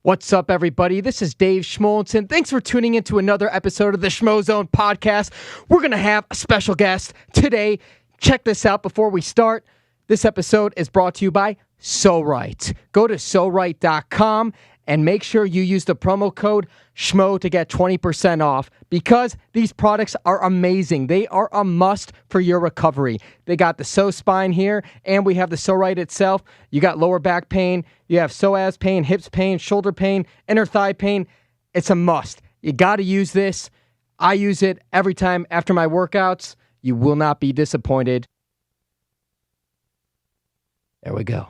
What's up, everybody? This is Dave Schmulenson. Thanks for tuning into another episode of the Schmozone podcast. We're going to have a special guest today. Check this out before we start. This episode is brought to you by So Right. Go to SoRight.com and make sure you use the promo code Schmo to get 20% off because these products are amazing. They are a must for your recovery. They got the So Spine here, and we have the So Right itself. You got lower back pain, you have psoas pain, hips pain, shoulder pain, inner thigh pain. It's a must. You got to use this. I use it every time after my workouts. You will not be disappointed. There we go.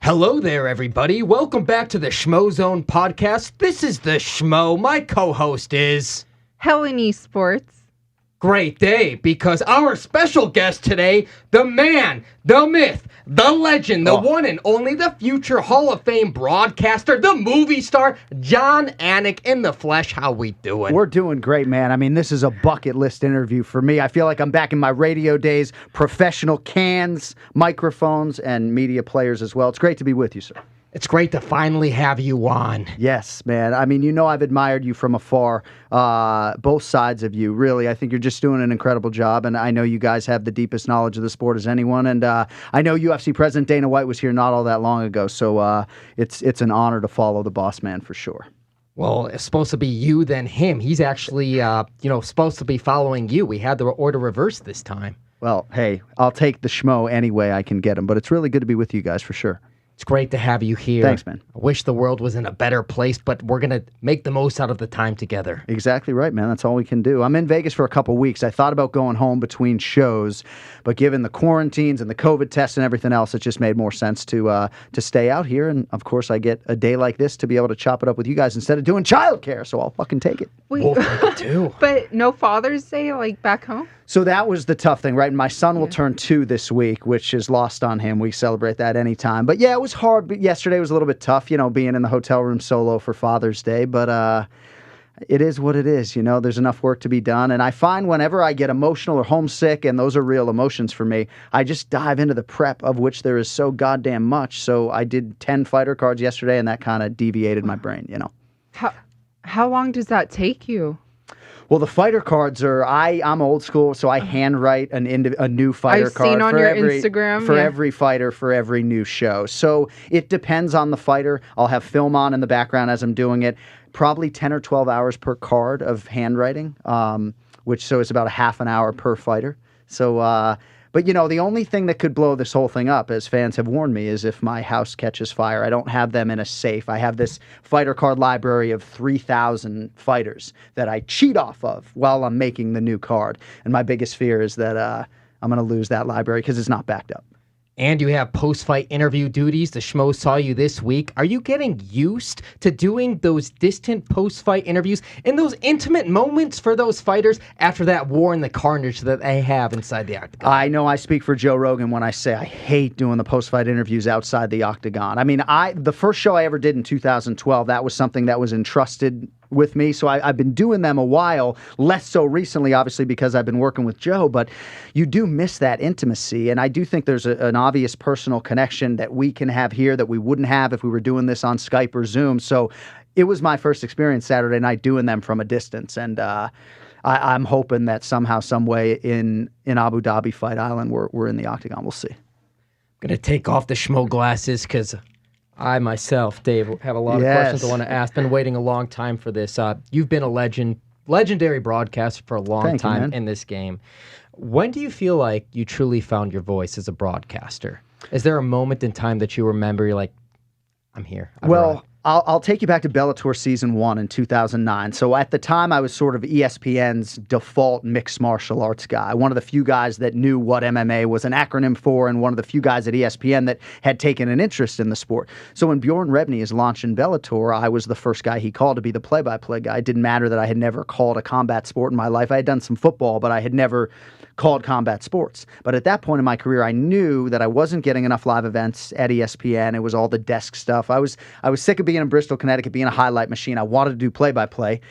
Hello there, everybody. Welcome back to the Schmozone podcast. This is the Schmo. My co-host is Helen Yee Sports. Great day, because our special guest today, the man, the myth, the legend, the one and only, the future Hall of Fame broadcaster, the movie star, Jon Anik in the flesh. How we doing? We're doing great, man. I mean, this is a bucket list interview for me. I feel like I'm back in my radio days, professional cans, microphones, and media players as well. It's great to be with you, sir. It's great to finally have you on. Yes, man. I mean, you know I've admired you from afar, both sides of you, really. I think you're just doing an incredible job, and I know you guys have the deepest knowledge of the sport as anyone, and I know UFC President Dana White was here not all that long ago, so it's an honor to follow the boss man for sure. Well, it's supposed to be you, then him. He's actually, supposed to be following you. We had the order reversed this time. Well, hey, I'll take the Schmo any way I can get him, but it's really good to be with you guys for sure. It's great to have you here. Thanks, man. I wish the world was in a better place, but we're going to make the most out of the time together. Exactly right, man. That's all we can do. I'm in Vegas for a couple weeks. I thought about going home between shows, but given the quarantines and the COVID tests and everything else, it just made more sense to stay out here. And, of course, I get a day like this to be able to chop it up with you guys instead of doing childcare, so I'll fucking take it. Wait, we'll take it too. But no Father's Day, like, back home? So that was the tough thing, right? My son will turn 2 this week, which is lost on him. We celebrate that anytime. But yeah, it was hard. But yesterday was a little bit tough, being in the hotel room solo for Father's Day. But it is what it is. There's enough work to be done. And I find whenever I get emotional or homesick, and those are real emotions for me, I just dive into the prep, of which there is so goddamn much. So I did 10 fighter cards yesterday, and that kind of deviated my brain, How long does that take you? Well, the fighter cards are, I'm old school, so I handwrite a new fighter I've card seen on for your every Instagram, for yeah. every fighter for every new show. So it depends on the fighter. I'll have film on in the background as I'm doing it. Probably 10 or 12 hours per card of handwriting, so it's about a half an hour per fighter. So, but the only thing that could blow this whole thing up, as fans have warned me, is if my house catches fire. I don't have them in a safe. I have this fighter card library of 3,000 fighters that I cheat off of while I'm making the new card. And my biggest fear is that I'm going to lose that library because it's not backed up. And you have post-fight interview duties. The Schmo saw you this week. Are you getting used to doing those distant post-fight interviews and those intimate moments for those fighters after that war and the carnage that they have inside the Octagon? I know I speak for Joe Rogan when I say I hate doing the post-fight interviews outside the Octagon. I mean, the first show I ever did in 2012, that was something that was entrusted with me, so I've been doing them a while, less so recently, obviously, because I've been working with Joe, but you do miss that intimacy, and I do think there's an obvious personal connection that we can have here that we wouldn't have if we were doing this on Skype or Zoom. So it was my first experience Saturday night doing them from a distance, and I'm hoping that somehow, some way in Abu Dhabi, Fight Island, we're in the Octagon. We'll see. I'm going to take off the Schmo glasses because I myself, Dave, have a lot of questions I want to ask. Been waiting a long time for this. You've been a legendary broadcaster for a long time in this game. When do you feel like you truly found your voice as a broadcaster? Is there a moment in time that you remember you're like, I'm here? I'll take you back to Bellator Season 1 in 2009. So at the time, I was sort of ESPN's default mixed martial arts guy. One of the few guys that knew what MMA was an acronym for, and one of the few guys at ESPN that had taken an interest in the sport. So when Bjorn Rebney is launching Bellator, I was the first guy he called to be the play-by-play guy. It didn't matter that I had never called a combat sport in my life. I had done some football, but I had never called Combat Sports. But at that point in my career, I knew that I wasn't getting enough live events at ESPN. It was all the desk stuff. I was sick of being in Bristol, Connecticut, being a highlight machine. I wanted to do play-by-play.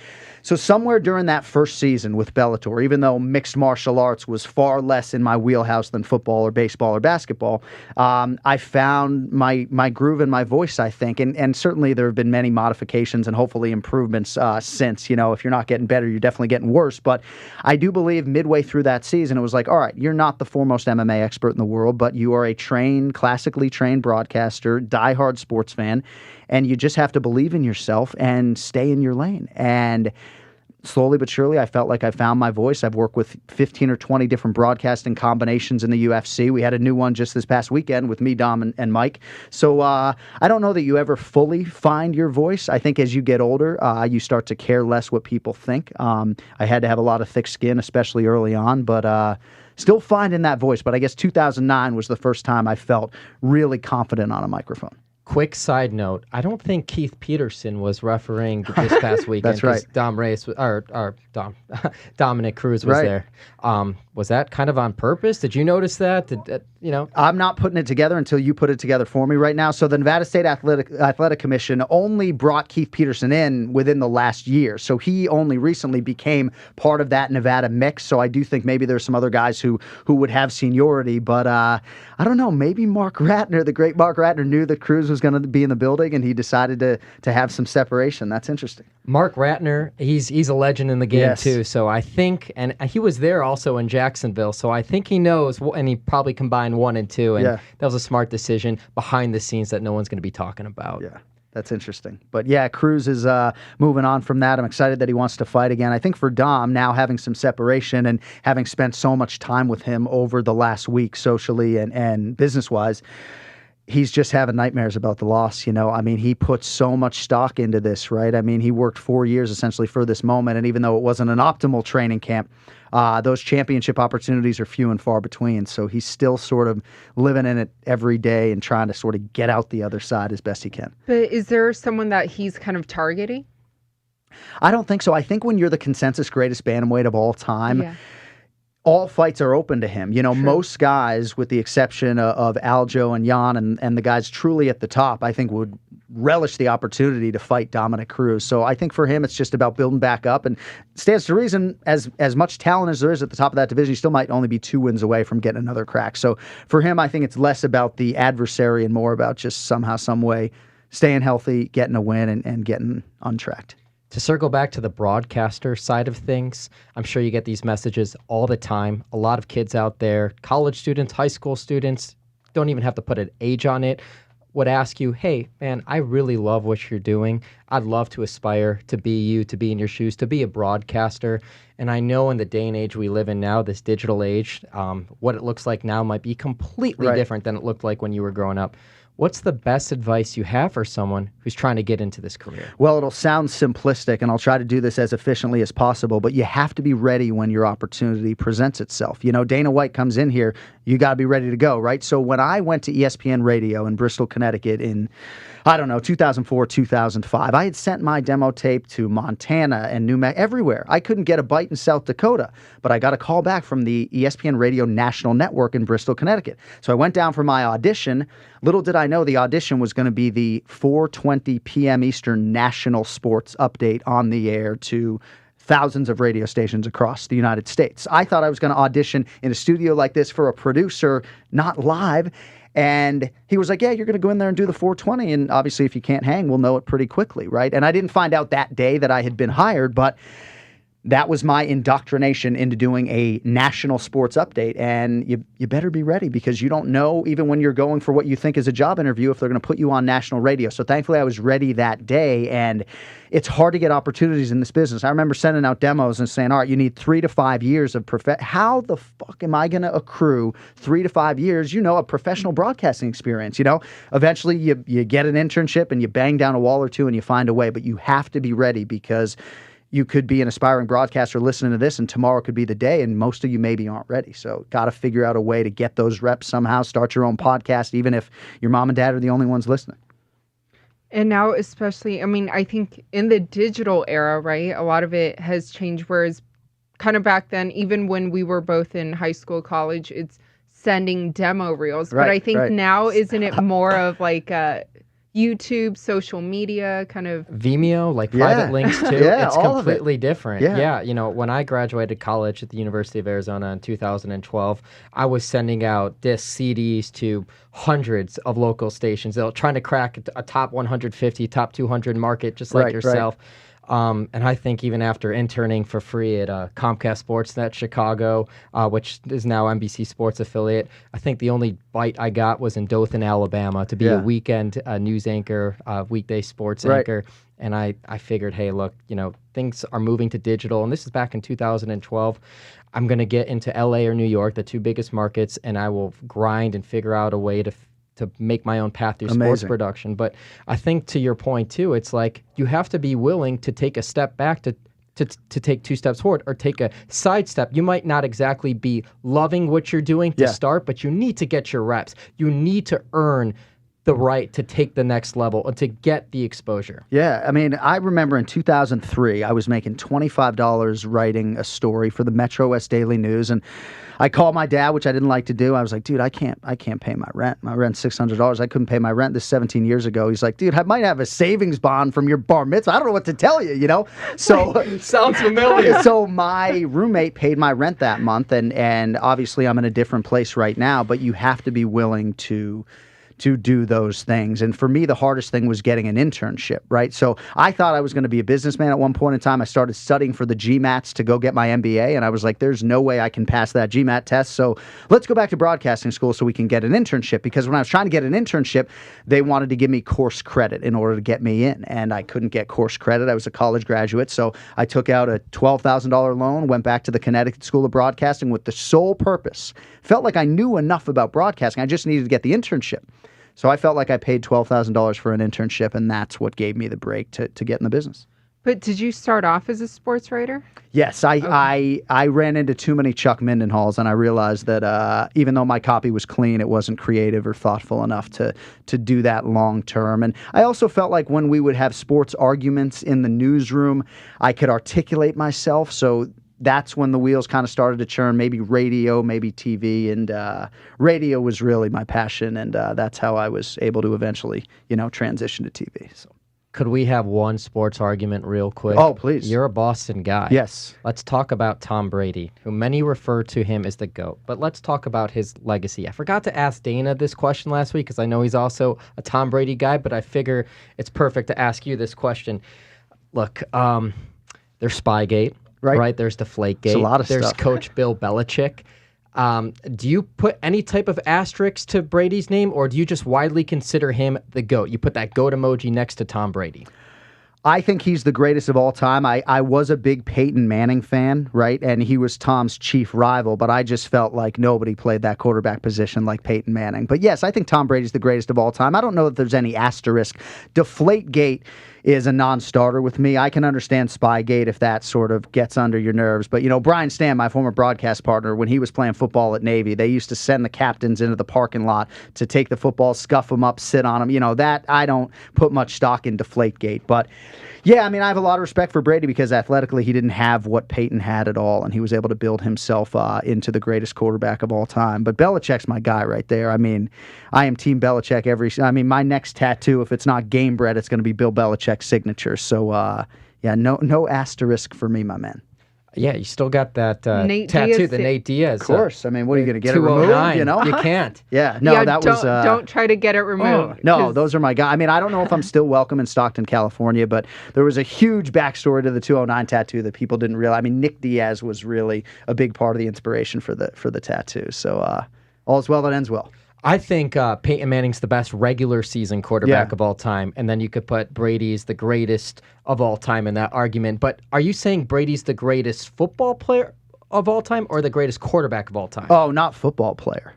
So somewhere during that first season with Bellator, even though mixed martial arts was far less in my wheelhouse than football or baseball or basketball, I found my groove and my voice, I think. And certainly there have been many modifications and hopefully improvements since. If you're not getting better, you're definitely getting worse. But I do believe midway through that season, it was like, all right, you're not the foremost MMA expert in the world, but you are a classically trained broadcaster, diehard sports fan, and you just have to believe in yourself and stay in your lane. And slowly but surely, I felt like I found my voice. I've worked with 15 or 20 different broadcasting combinations in the UFC. We had a new one just this past weekend with me, Dom, and Mike. So I don't know that you ever fully find your voice. I think as you get older, you start to care less what people think. I had to have a lot of thick skin, especially early on, but still finding that voice. But I guess 2009 was the first time I felt really confident on a microphone. Quick side note: I don't think Keith Peterson was refereeing this past weekend. That's right. Dominick Cruz was there. Was that kind of on purpose? Did you notice that? I'm not putting it together until you put it together for me right now. So the Nevada State Athletic Commission only brought Keith Peterson in within the last year. So he only recently became part of that Nevada mix. So I do think maybe there's some other guys who would have seniority. But I don't know. Maybe Mark Ratner, the great Mark Ratner, knew that Cruz was going to be in the building and he decided to have some separation. That's interesting. Mark Ratner, he's a legend in the game Yes. too. So I think, and he was there also in Jacksonville. So I think he knows, and he probably combined 1 and 2. And that was a smart decision behind the scenes that no one's going to be talking about. Yeah. That's interesting. But yeah, Cruz is moving on from that. I'm excited that he wants to fight again. I think for Dom, now having some separation and having spent so much time with him over the last week socially and business-wise, he's just having nightmares about the loss. I mean, he put so much stock into this, right? I mean, he worked 4 years essentially for this moment. And even though it wasn't an optimal training camp, those championship opportunities are few and far between. So he's still sort of living in it every day and trying to sort of get out the other side as best he can. But is there someone that he's kind of targeting? I don't think so. I think when you're the consensus greatest bantamweight of all time, all fights are open to him. Most guys, with the exception of Aljo and Jan and the guys truly at the top, I think would relish the opportunity to fight Dominick Cruz. So I think for him, it's just about building back up. And stands to reason, as much talent as there is at the top of that division, he still might only be 2 wins away from getting another crack. So for him, I think it's less about the adversary and more about just somehow, some way, staying healthy, getting a win, and getting untracked. To circle back to the broadcaster side of things, I'm sure you get these messages all the time. A lot of kids out there, college students, high school students, don't even have to put an age on it, would ask you, hey, man, I really love what you're doing. I'd love to aspire to be you, to be in your shoes, to be a broadcaster. And I know in the day and age we live in now, this digital age, what it looks like now might be completely different than it looked like when you were growing up. What's the best advice you have for someone who's trying to get into this career? Well, it'll sound simplistic, and I'll try to do this as efficiently as possible, but you have to be ready when your opportunity presents itself. Dana White comes in here, you got to be ready to go, right? So when I went to ESPN Radio in Bristol, Connecticut in, 2004, 2005, I had sent my demo tape to Montana and New Mexico, everywhere. I couldn't get a bite in South Dakota, but I got a call back from the ESPN Radio National Network in Bristol, Connecticut. So I went down for my audition. Little did I know the audition was going to be the 4:20 p.m. Eastern national sports update on the air to thousands of radio stations across the United States. I thought I was going to audition in a studio like this for a producer, not live. And he was like, yeah, you're going to go in there and do the 420. And obviously, if you can't hang, we'll know it pretty quickly, right? And I didn't find out that day that I had been hired, but that was my indoctrination into doing a national sports update. And you better be ready, because you don't know, even when you're going for what you think is a job interview, if they're going to put you on national radio. So thankfully, I was ready that day. And it's hard to get opportunities in this business. I remember sending out demos and saying, all right, you need 3 to 5 years of how the fuck am I going to accrue 3 to 5 years, of professional broadcasting experience? Eventually you get an internship and you bang down a wall or two and you find a way, but you have to be ready, because you could be an aspiring broadcaster listening to this, and tomorrow could be the day, and most of you maybe aren't ready. So got to figure out a way to get those reps somehow, start your own podcast, even if your mom and dad are the only ones listening. And now especially, I think in the digital era, right, a lot of it has changed, whereas kind of back then, even when we were both in high school, college, it's sending demo reels. But I think now, isn't it more of like YouTube, social media, kind of Vimeo, like private links too? It's completely different. Yeah, you know, when I graduated college at the University of Arizona in 2012, I was sending out discs, CDs to hundreds of local stations. They're trying to crack a top 150, top 200 market, just like yourself. And I think even after interning for free at Comcast Sportsnet Chicago, which is now NBC Sports affiliate, I think the only bite I got was in Dothan, Alabama, to be a weekend news anchor, weekday sports anchor. And I figured, hey, look, you know, things are moving to digital. And this is back in 2012. I'm going to get into LA or New York, the two biggest markets, and I will grind and figure out a way to make my own path through sports production. But I think to your point too, it's like you have to be willing to take a step back to take two steps forward or take a side step. You might not exactly be loving what you're doing to start, but you need to get your reps. You need to earn the right to take the next level and to get the exposure. Yeah, I mean, I remember in 2003, I was making $25 writing a story for the Metro West Daily News, and I called my dad, which I didn't like to do. I was like, dude, I can't pay my rent. My rent's $600. I couldn't pay my rent this 17 years ago. He's like, dude, I might have a savings bond from your bar mitzvah. I don't know what to tell you, you know? So sounds familiar. So my roommate paid my rent that month, and obviously I'm in a different place right now, but you have to be willing to do those things. And for me, the hardest thing was getting an internship, right? So I thought I was going to be a businessman at one point in time. I started studying for the GMATs to go get my MBA, and I was like, there's no way I can pass that GMAT test. So let's go back to broadcasting school so we can get an internship. Because when I was trying to get an internship, they wanted to give me course credit in order to get me in, and I couldn't get course credit. I was a college graduate, so I took out a $12,000 loan, went back to the Connecticut School of Broadcasting with the sole purpose. Felt like I knew enough about broadcasting. I just needed to get the internship. So I felt like I paid $12,000 for an internship, and that's what gave me the break to get in the business. But did you start off as a sports writer? Yes, I ran into too many Chuck Mindenhalls, and I realized that even though my copy was clean, it wasn't creative or thoughtful enough to do that long term. And I also felt like when we would have sports arguments in the newsroom, I could articulate myself. So that's when the wheels kind of started to churn, maybe radio, maybe TV, and radio was really my passion, and that's how I was able to eventually, transition to TV. So, could we have one sports argument real quick? Oh, please. You're a Boston guy. Yes. Let's talk about Tom Brady, who many refer to him as the GOAT, but let's talk about his legacy. I forgot to ask Dana this question last week because I know he's also a Tom Brady guy, but I figure it's perfect to ask you this question. Look, there's Spygate. Right. There's Deflategate. There's a lot of There's stuff. Coach Bill Belichick. Do you put any type of asterisk to Brady's name, or do you just widely consider him the GOAT? You put that GOAT emoji next to Tom Brady. I think he's the greatest of all time. I was a big Peyton Manning fan, right? And he was Tom's chief rival, but I just felt like nobody played that quarterback position like Peyton Manning. But yes, I think Tom Brady's the greatest of all time. I don't know that there's any asterisk. Deflategate is a non-starter with me. I can understand Spygate if that sort of gets under your nerves. But, Brian Stam, my former broadcast partner, when he was playing football at Navy, they used to send the captains into the parking lot to take the football, scuff them up, sit on them. That I don't put much stock in Deflategate. But, yeah, I have a lot of respect for Brady because athletically he didn't have what Peyton had at all, and he was able to build himself into the greatest quarterback of all time. But Belichick's my guy right there. I am Team Belichick my next tattoo, if it's not game bread, it's going to be Bill Belichick's signature. So, no asterisk for me, my man. Yeah, you still got that Nate tattoo, Diaz, the Nate Diaz. Of course. What are you going to get it removed? You can't. Yeah, no, that was... Don't try to get it removed. No, those are my guys. I don't know if I'm still welcome in Stockton, California, but there was a huge backstory to the 209 tattoo that people didn't realize. Nick Diaz was really a big part of the inspiration for the tattoo. So, all's well that ends well. I think Peyton Manning's the best regular season quarterback of all time, and then you could put Brady's the greatest of all time in that argument. But are you saying Brady's the greatest football player of all time or the greatest quarterback of all time? Oh, not football player.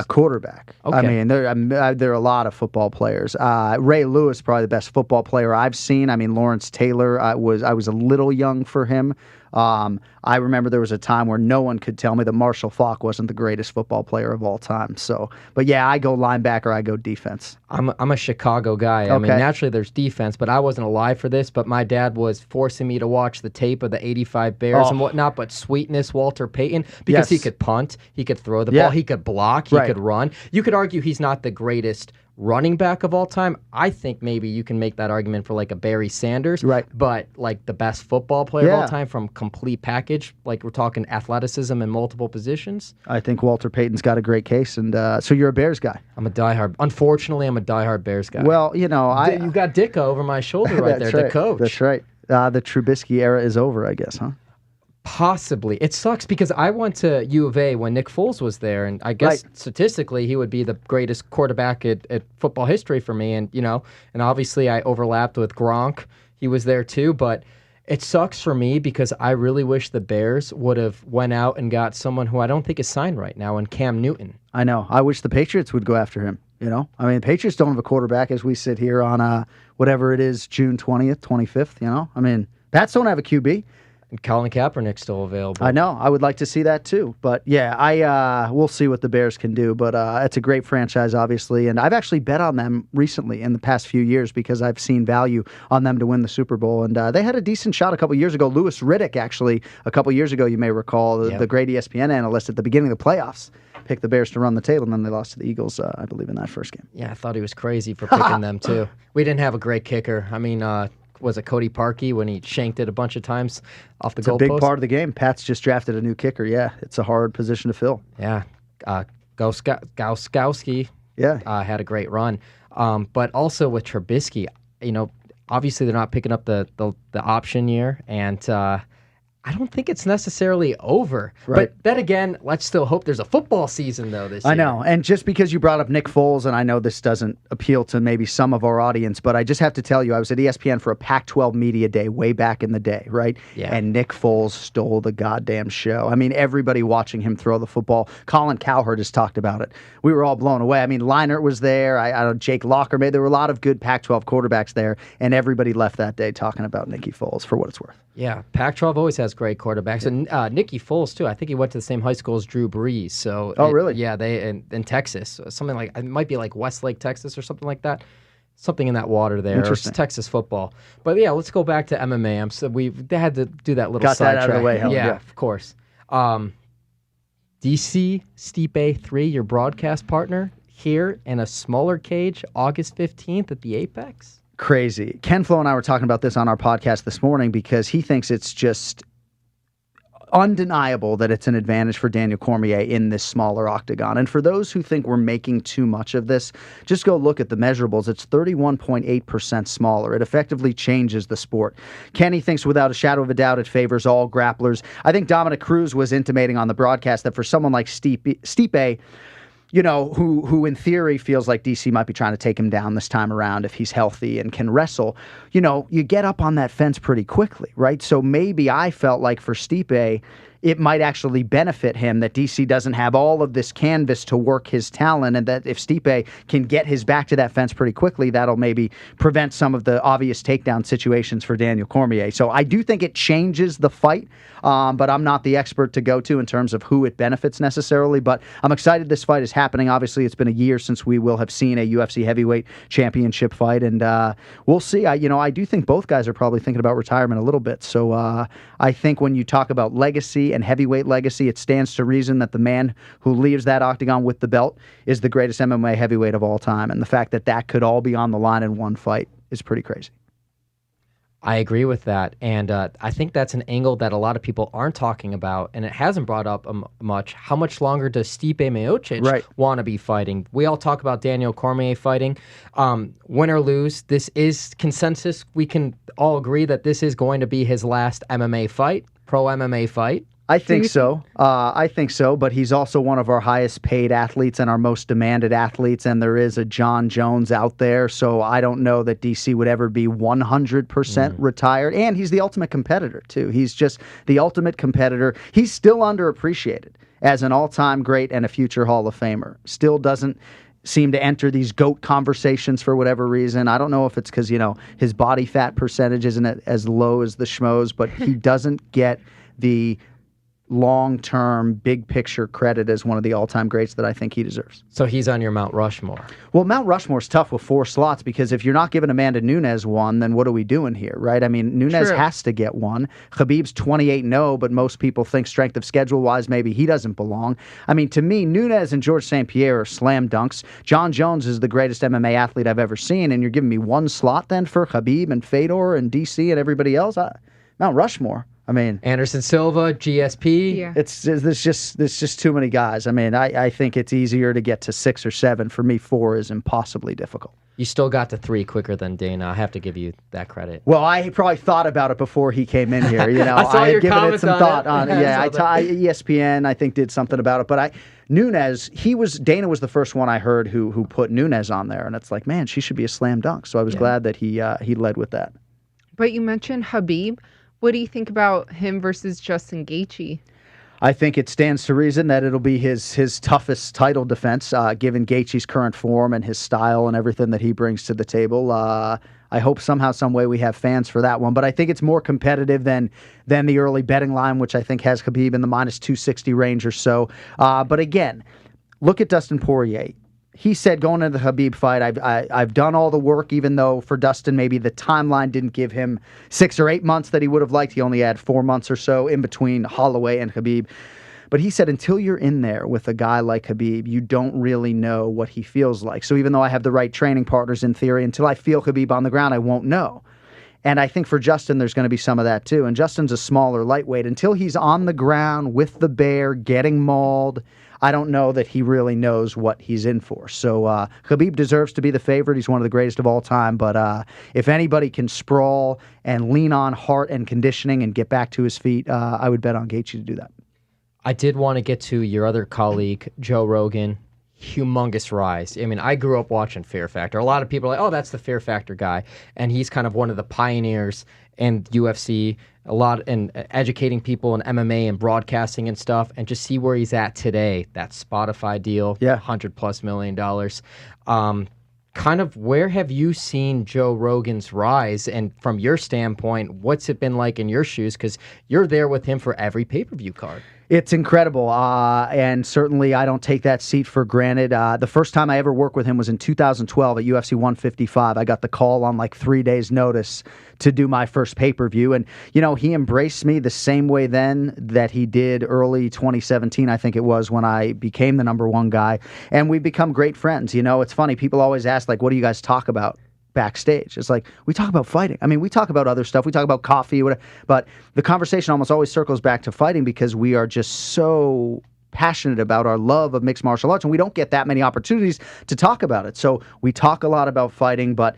Quarterback. Okay. There are a lot of football players. Ray Lewis, probably the best football player I've seen. Lawrence Taylor, I was a little young for him. I remember there was a time where no one could tell me that Marshall Faulk wasn't the greatest football player of all time. So, but yeah, I go linebacker, I go defense. I'm a Chicago guy. Okay. I mean, naturally there's defense, but I wasn't alive for this. But my dad was forcing me to watch the tape of the '85 Bears and whatnot. But sweetness, Walter Payton, because he could punt, he could throw the ball, he could block, he could run. You could argue he's not the greatest running back of all time. I think maybe you can make that argument for like a Barry Sanders, but like the best football player of all time from complete package, like we're talking athleticism in multiple positions. I think Walter Payton's got a great case, and so you're a Bears guy. Unfortunately, I'm a diehard Bears guy. Well, you got Dicko over my shoulder right there, the coach. That's right. The Trubisky era is over, I guess, huh? Possibly. It sucks because I went to U of A when Nick Foles was there, and I guess statistically he would be the greatest quarterback at football history for me. And, and obviously I overlapped with Gronk. He was there too, but it sucks for me because I really wish the Bears would have went out and got someone who I don't think is signed right now, and Cam Newton. I know. I wish the Patriots would go after him. I mean, the Patriots don't have a quarterback as we sit here on whatever it is, June 20th, 25th, I mean, Pats don't have a QB. And Colin Kaepernick's still available. I know. I would like to see that too. But yeah, we'll see what the Bears can do. But it's a great franchise, obviously. And I've actually bet on them recently in the past few years because I've seen value on them to win the Super Bowl. And they had a decent shot a couple years ago. Louis Riddick, actually, a couple years ago, you may recall, the great ESPN analyst at the beginning of the playoffs, picked the Bears to run the table, and then they lost to the Eagles, I believe, in that first game. Yeah, I thought he was crazy for picking them too. We didn't have a great kicker. I mean, was it Cody Parkey when he shanked it a bunch of times off the goalpost? It's a big part of the game. Pats just drafted a new kicker. Yeah, it's a hard position to fill. Yeah, Gauskowski had a great run. But also with Trubisky, obviously they're not picking up the option year, and I don't think it's necessarily over. Right. But then again, let's still hope there's a football season, though, this year. I know. And just because you brought up Nick Foles, and I know this doesn't appeal to maybe some of our audience, but I just have to tell you, I was at ESPN for a Pac-12 media day way back in the day, right? Yeah. And Nick Foles stole the goddamn show. I mean, everybody watching him throw the football. Colin Cowherd has talked about it. We were all blown away. I mean, Leinart was there. I don't know, Jake Locker. There were a lot of good Pac-12 quarterbacks there, and everybody left that day talking about Nicky Foles for what it's worth. Yeah, Pac-12 always has great quarterbacks, and Nicky Foles too. I think he went to the same high school as Drew Brees. So, really? Yeah, they in Texas, something like it might be like Westlake, Texas, or something like that. Something in that water there. Interesting. Or Texas football. But yeah, let's go back to MMA. So they had to do that little Got that out of the way, Helen. yeah, of course. DC Stipe 3, your broadcast partner, here in a smaller cage, August 15th at the Apex. Crazy. Ken Flo and I were talking about this on our podcast this morning because he thinks it's just undeniable that it's an advantage for Daniel Cormier in this smaller octagon. And for those who think we're making too much of this, just go look at the measurables. It's 31.8% smaller. It effectively changes the sport. Kenny thinks without a shadow of a doubt it favors all grapplers. I think Dominick Cruz was intimating on the broadcast that for someone like Stipe, who in theory feels like DC might be trying to take him down this time around if he's healthy and can wrestle, you get up on that fence pretty quickly, right? So maybe I felt like for Stipe, it might actually benefit him that DC doesn't have all of this canvas to work his talent, and that if Stipe can get his back to that fence pretty quickly, that'll maybe prevent some of the obvious takedown situations for Daniel Cormier. So I do think it changes the fight, but I'm not the expert to go to in terms of who it benefits necessarily. But I'm excited this fight is happening. Obviously, it's been a year since we will have seen a UFC heavyweight championship fight, and we'll see. I do think both guys are probably thinking about retirement a little bit. So I think when you talk about legacy and heavyweight legacy, it stands to reason that the man who leaves that octagon with the belt is the greatest MMA heavyweight of all time. And the fact that that could all be on the line in one fight is pretty crazy. I agree with that. And I think that's an angle that a lot of people aren't talking about, and it hasn't brought up much. How much longer does Stipe Miocic want to be fighting? We all talk about Daniel Cormier fighting. Win or lose, this is consensus. We can all agree that this is going to be his last MMA fight, pro MMA fight. I think so. But he's also one of our highest paid athletes and our most demanded athletes, and there is a John Jones out there, so I don't know that DC would ever be 100% retired. And he's the ultimate competitor, too. He's just the ultimate competitor. He's still underappreciated as an all-time great and a future Hall of Famer. Still doesn't seem to enter these GOAT conversations for whatever reason. I don't know if it's because, his body fat percentage isn't as low as the Schmoes, but he doesn't get the long-term, big-picture credit as one of the all-time greats that I think he deserves. So he's on your Mount Rushmore. Well, Mount Rushmore's tough with 4 slots because if you're not giving Amanda Nunes one, then what are we doing here, right? I mean, Nunes has to get one. Khabib's 28-0, but most people think strength of schedule-wise maybe he doesn't belong. I mean, to me, Nunes and George St. Pierre are slam dunks. John Jones is the greatest MMA athlete I've ever seen, and you're giving me one slot then for Khabib and Fedor and DC and everybody else? Mount Rushmore. I mean, Anderson Silva, GSP. Yeah. There's just too many guys. I mean, I think it's easier to get to 6 or 7. For me, 4 is impossibly difficult. You still got to 3 quicker than Dana. I have to give you that credit. Well, I probably thought about it before he came in here. You know, I saw your had given it comments some on thought it. on it. Yeah, ESPN I think did something about it, but Nunes, Dana was the first one I heard who put Nunes on there, and it's like, man, she should be a slam dunk. So I was glad that he led with that. But you mentioned Khabib. What do you think about him versus Justin Gaethje? I think it stands to reason that it'll be his toughest title defense, given Gaethje's current form and his style and everything that he brings to the table. I hope somehow, some way we have fans for that one. But I think it's more competitive than the early betting line, which I think has Khabib in the minus 260 range or so. But again, look at Dustin Poirier. He said going into the Khabib fight, I've done all the work, even though for Dustin maybe the timeline didn't give him 6 or 8 months that he would have liked. He only had 4 months or so in between Holloway and Khabib. But he said until you're in there with a guy like Khabib, you don't really know what he feels like. So even though I have the right training partners in theory, until I feel Khabib on the ground, I won't know. And I think for Justin, there's going to be some of that too. And Justin's a smaller lightweight. Until he's on the ground with the bear, getting mauled, I don't know that he really knows what he's in for. So Khabib deserves to be the favorite. He's one of the greatest of all time. But if anybody can sprawl and lean on heart and conditioning and get back to his feet, I would bet on Gaethje to do that. I did want to get to your other colleague, Joe Rogan. Humongous rise. I mean, I grew up watching Fear Factor. A lot of people are like, oh, that's the Fear Factor guy. And he's kind of one of the pioneers in UFC, a lot in educating people in MMA and broadcasting and stuff, and just see where he's at today. That Spotify deal, $100+ million. Kind of where have you seen Joe Rogan's rise? And from your standpoint, what's it been like in your shoes? Because you're there with him for every pay-per-view card. It's incredible, and certainly I don't take that seat for granted. The first time I ever worked with him was in 2012 at UFC 155. I got the call on like 3 days' notice to do my first pay-per-view, and he embraced me the same way then that he did early 2017, I think it was, when I became the #1 guy, and we've become great friends. It's funny, people always ask, like, what do you guys talk about backstage? It's like, we talk about fighting. I mean, we talk about other stuff. We talk about coffee, whatever, but the conversation almost always circles back to fighting because we are just so passionate about our love of mixed martial arts, and we don't get that many opportunities to talk about it. So we talk a lot about fighting, but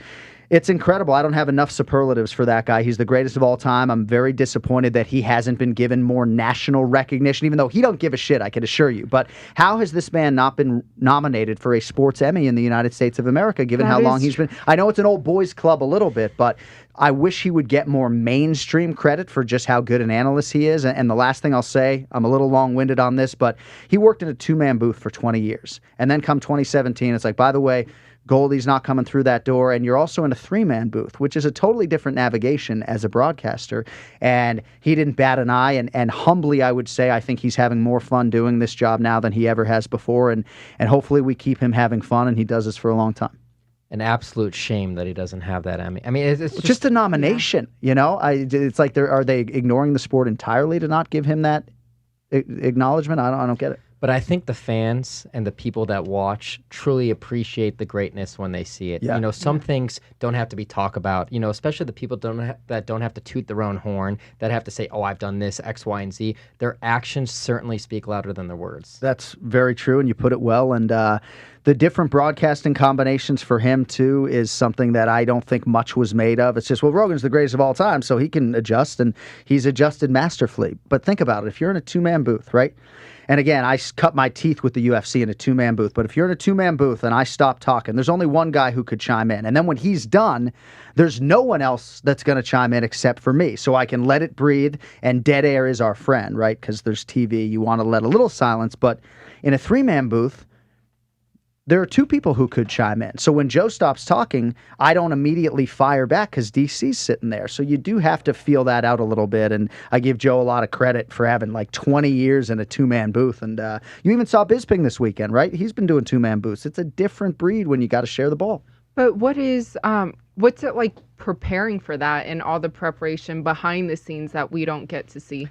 it's incredible. I don't have enough superlatives for that guy. He's the greatest of all time. I'm very disappointed that he hasn't been given more national recognition, even though he don't give a shit, I can assure you. But how has this man not been nominated for a sports Emmy in the United States of America, given how long he's been? I know it's an old boys club a little bit, but I wish he would get more mainstream credit for just how good an analyst he is. And the last thing I'll say, I'm a little long-winded on this, but he worked in a 2-man booth for 20 years. And then come 2017, it's like, by the way, Goldie's not coming through that door, and you're also in a 3-man booth, which is a totally different navigation as a broadcaster. And he didn't bat an eye, and humbly, I would say, I think he's having more fun doing this job now than he ever has before, and hopefully we keep him having fun, and he does this for a long time. An absolute shame that he doesn't have that Emmy. I mean, it's just a nomination, It's like, are they ignoring the sport entirely to not give him that acknowledgement? I don't get it. But I think the fans and the people that watch truly appreciate the greatness when they see it. Yeah. Some things don't have to be talked about, especially the people that don't have to toot their own horn, that have to say, oh, I've done this, X, Y, and Z. Their actions certainly speak louder than their words. That's very true, and you put it well. And the different broadcasting combinations for him, too, is something that I don't think much was made of. It's just, well, Rogan's the greatest of all time, so he can adjust, and he's adjusted masterfully. But think about it. If you're in a 2-man booth, right? And again, I cut my teeth with the UFC in a 2-man booth. But if you're in a 2-man booth and I stop talking, there's only one guy who could chime in. And then when he's done, there's no one else that's going to chime in except for me. So I can let it breathe, and dead air is our friend, right? Because there's TV. You want to let a little silence. But in a 3-man booth, there are two people who could chime in. So when Joe stops talking, I don't immediately fire back because DC's sitting there. So you do have to feel that out a little bit. And I give Joe a lot of credit for having like 20 years in a two-man booth. And you even saw Bisping this weekend, right? He's been doing two-man booths. It's a different breed when you got to share the ball. But what's it like preparing for that and all the preparation behind the scenes that we don't get to see?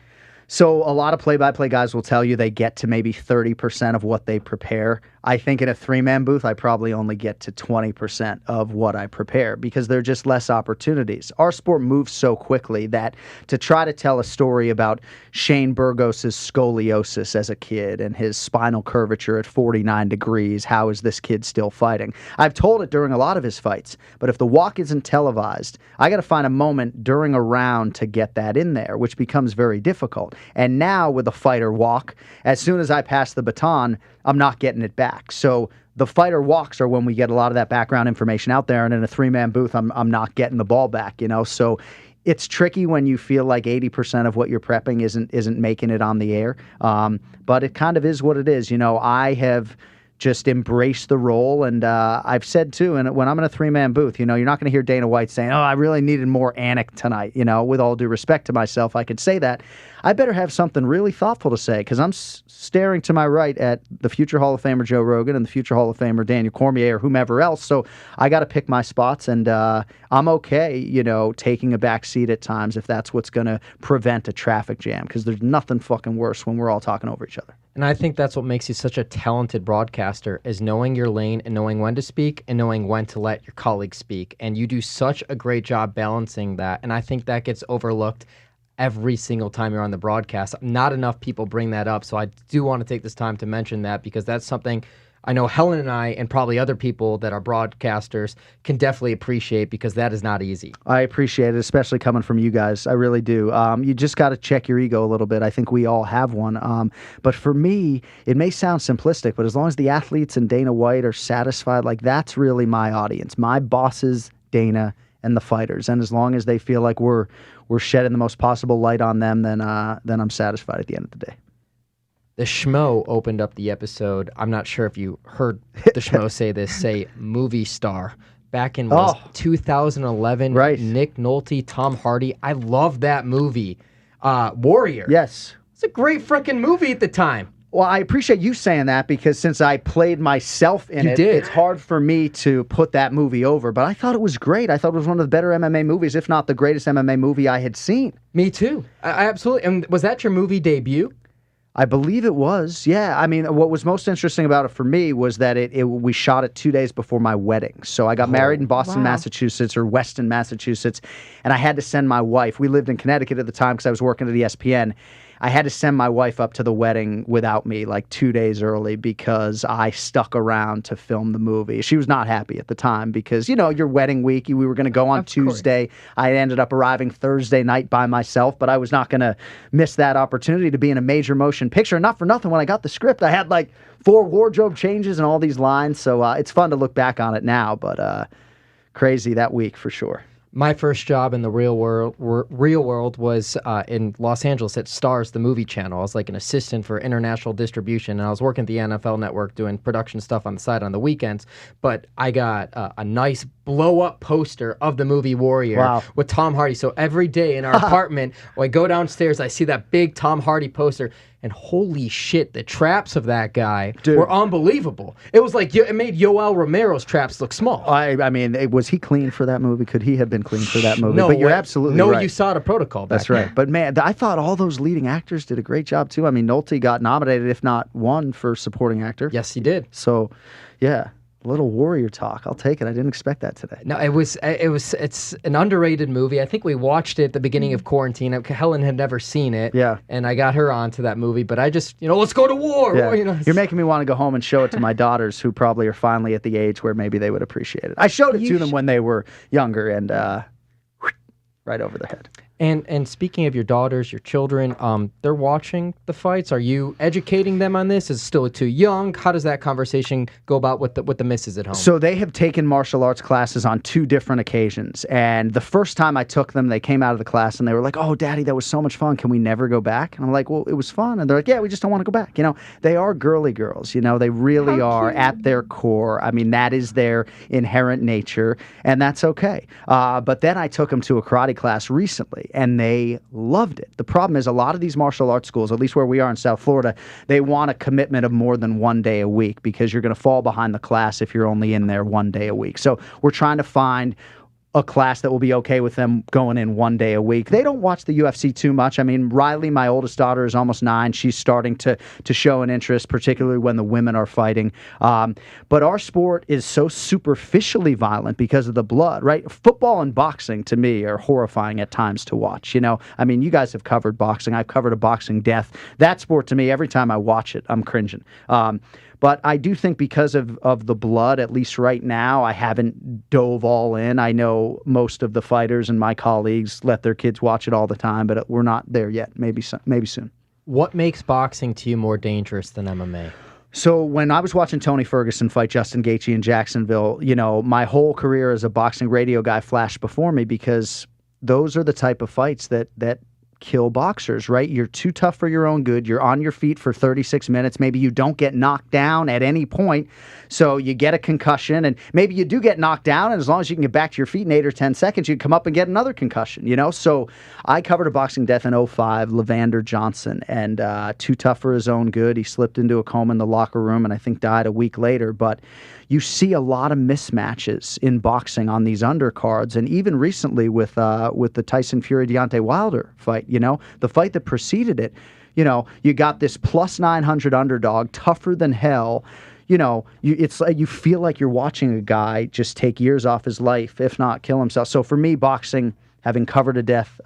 So a lot of play-by-play guys will tell you they get to maybe 30% of what they prepare. I think in a three-man booth, I probably only get to 20% of what I prepare because there are just less opportunities. Our sport moves so quickly that to try to tell a story about Shane Burgos's scoliosis as a kid and his spinal curvature at 49 degrees, how is this kid still fighting? I've told it during a lot of his fights, but if the walk isn't televised, I got to find a moment during a round to get that in there, which becomes very difficult. And now with the fighter walk, as soon as I pass the baton, I'm not getting it back. So the fighter walks are when we get a lot of that background information out there, and in a three-man booth, I'm not getting the ball back, So it's tricky when you feel like 80% of what you're prepping isn't making it on the air. But it kind of is what it is. I have just embrace the role. And I've said, too, and when I'm in a three-man booth, you're not going to hear Dana White saying, I really needed more Anik tonight. With all due respect to myself, I could say that. I better have something really thoughtful to say because I'm staring to my right at the future Hall of Famer Joe Rogan and the future Hall of Famer Daniel Cormier or whomever else. So I got to pick my spots, and I'm okay, taking a back seat at times if that's what's going to prevent a traffic jam because there's nothing fucking worse when we're all talking over each other. And I think that's what makes you such a talented broadcaster is knowing your lane and knowing when to speak and knowing when to let your colleagues speak. And you do such a great job balancing that. And I think that gets overlooked every single time you're on the broadcast. Not enough people bring that up. So I do want to take this time to mention that because that's something I know Helen and I and probably other people that are broadcasters can definitely appreciate because that is not easy. I appreciate it, especially coming from you guys. I really do. You just got to check your ego a little bit. I think we all have one. But for me, it may sound simplistic, but as long as the athletes and Dana White are satisfied, like that's really my audience. My bosses, Dana, and the fighters. And as long as they feel like we're shedding the most possible light on them, then I'm satisfied at the end of the day. The Schmo opened up the episode. I'm not sure if you heard the Schmo say movie star. Back in 2011, right. Nick Nolte, Tom Hardy. I love that movie. Warrior. Yes. It's a great freaking movie at the time. Well, I appreciate you saying that because since I played myself in it's hard for me to put that movie over. But I thought it was great. I thought it was one of the better MMA movies, if not the greatest MMA movie I had seen. Me too. I absolutely. And was that your movie debut? I believe it was, yeah. I mean, what was most interesting about it for me was that we shot it 2 days before my wedding. So I got married in Boston, Massachusetts, or Weston, Massachusetts, and I had to send my wife. We lived in Connecticut at the time because I was working at ESPN. I had to send my wife up to the wedding without me like 2 days early because I stuck around to film the movie. She was not happy at the time because, your wedding week, we were going to go on Tuesday. I ended up arriving Thursday night by myself, but I was not going to miss that opportunity to be in a major motion picture. And not for nothing, when I got the script, I had like 4 wardrobe changes and all these lines. So it's fun to look back on it now, but crazy that week for sure. My first job in the real world was in Los Angeles at Starz, the movie channel. I was like an assistant for international distribution, and I was working at the NFL Network doing production stuff on the side on the weekends. But I got a nice blow-up poster of the movie Warrior with Tom Hardy. So every day in our apartment, when I go downstairs, I see that big Tom Hardy poster, and holy shit, the traps of that guy were unbelievable. It was like it made Yoel Romero's traps look small. I mean, was he clean for that movie? Could he have been clean for that movie? No, but you're absolutely right. No USADA protocol back That's right. then. But man, I thought all those leading actors did a great job too. I mean, Nolte got nominated, if not won, for supporting actor. Yes, he did. So, yeah. A little Warrior talk. I'll take it. I didn't expect that today. No, it's an underrated movie. I think we watched it at the beginning of quarantine. Helen had never seen it. Yeah. And I got her onto that movie, but I just, let's go to war. Yeah. You're making me want to go home and show it to my daughters who probably are finally at the age where maybe they would appreciate it. I showed it to them when they were younger and right over their head. And speaking of your daughters, your children, they're watching the fights. Are you educating them on this? Is it still too young? How does that conversation go about with the missus at home? So they have taken martial arts classes on 2 different occasions. And the first time I took them, they came out of the class and they were like, "Oh, Daddy, that was so much fun. Can we never go back?" And I'm like, "Well, it was fun." And they're like, "Yeah, we just don't want to go back." They are girly girls. They really are at their core. I mean, that is their inherent nature, and that's okay. But then I took them to a karate class recently, and they loved it. The problem is a lot of these martial arts schools, at least where we are in South Florida, they want a commitment of more than 1 day a week because you're going to fall behind the class if you're only in there 1 day a week. So we're trying to find a class that will be okay with them going in 1 day a week. They don't watch the UFC too much. I mean, Riley, my oldest daughter, is almost 9. She's starting to show an interest, particularly when the women are fighting. But our sport is so superficially violent because of the blood, right? Football and boxing, to me, are horrifying at times to watch. I mean, you guys have covered boxing. I've covered a boxing death. That sport, to me, every time I watch it, I'm cringing. But I do think because of the blood, at least right now, I haven't dove all in. I know most of the fighters and my colleagues let their kids watch it all the time, but we're not there yet. Maybe soon. What makes boxing to you more dangerous than MMA? So when I was watching Tony Ferguson fight Justin Gaethje in Jacksonville, my whole career as a boxing radio guy flashed before me because those are the type of fights that kill boxers, right? You're too tough for your own good. You're on your feet for 36 minutes. Maybe you don't get knocked down at any point, so you get a concussion, and maybe you do get knocked down, and as long as you can get back to your feet in 8 or 10 seconds, you come up and get another concussion, So I covered a boxing death in 2005, Levander Johnson, and too tough for his own good. He slipped into a coma in the locker room and I think died a week later, but you see a lot of mismatches in boxing on these undercards, and even recently with the Tyson Fury Deontay Wilder fight, the fight that preceded it, you got this plus 900 underdog, tougher than hell. It's like you feel like you're watching a guy just take years off his life, if not kill himself. So for me, boxing, having covered a death,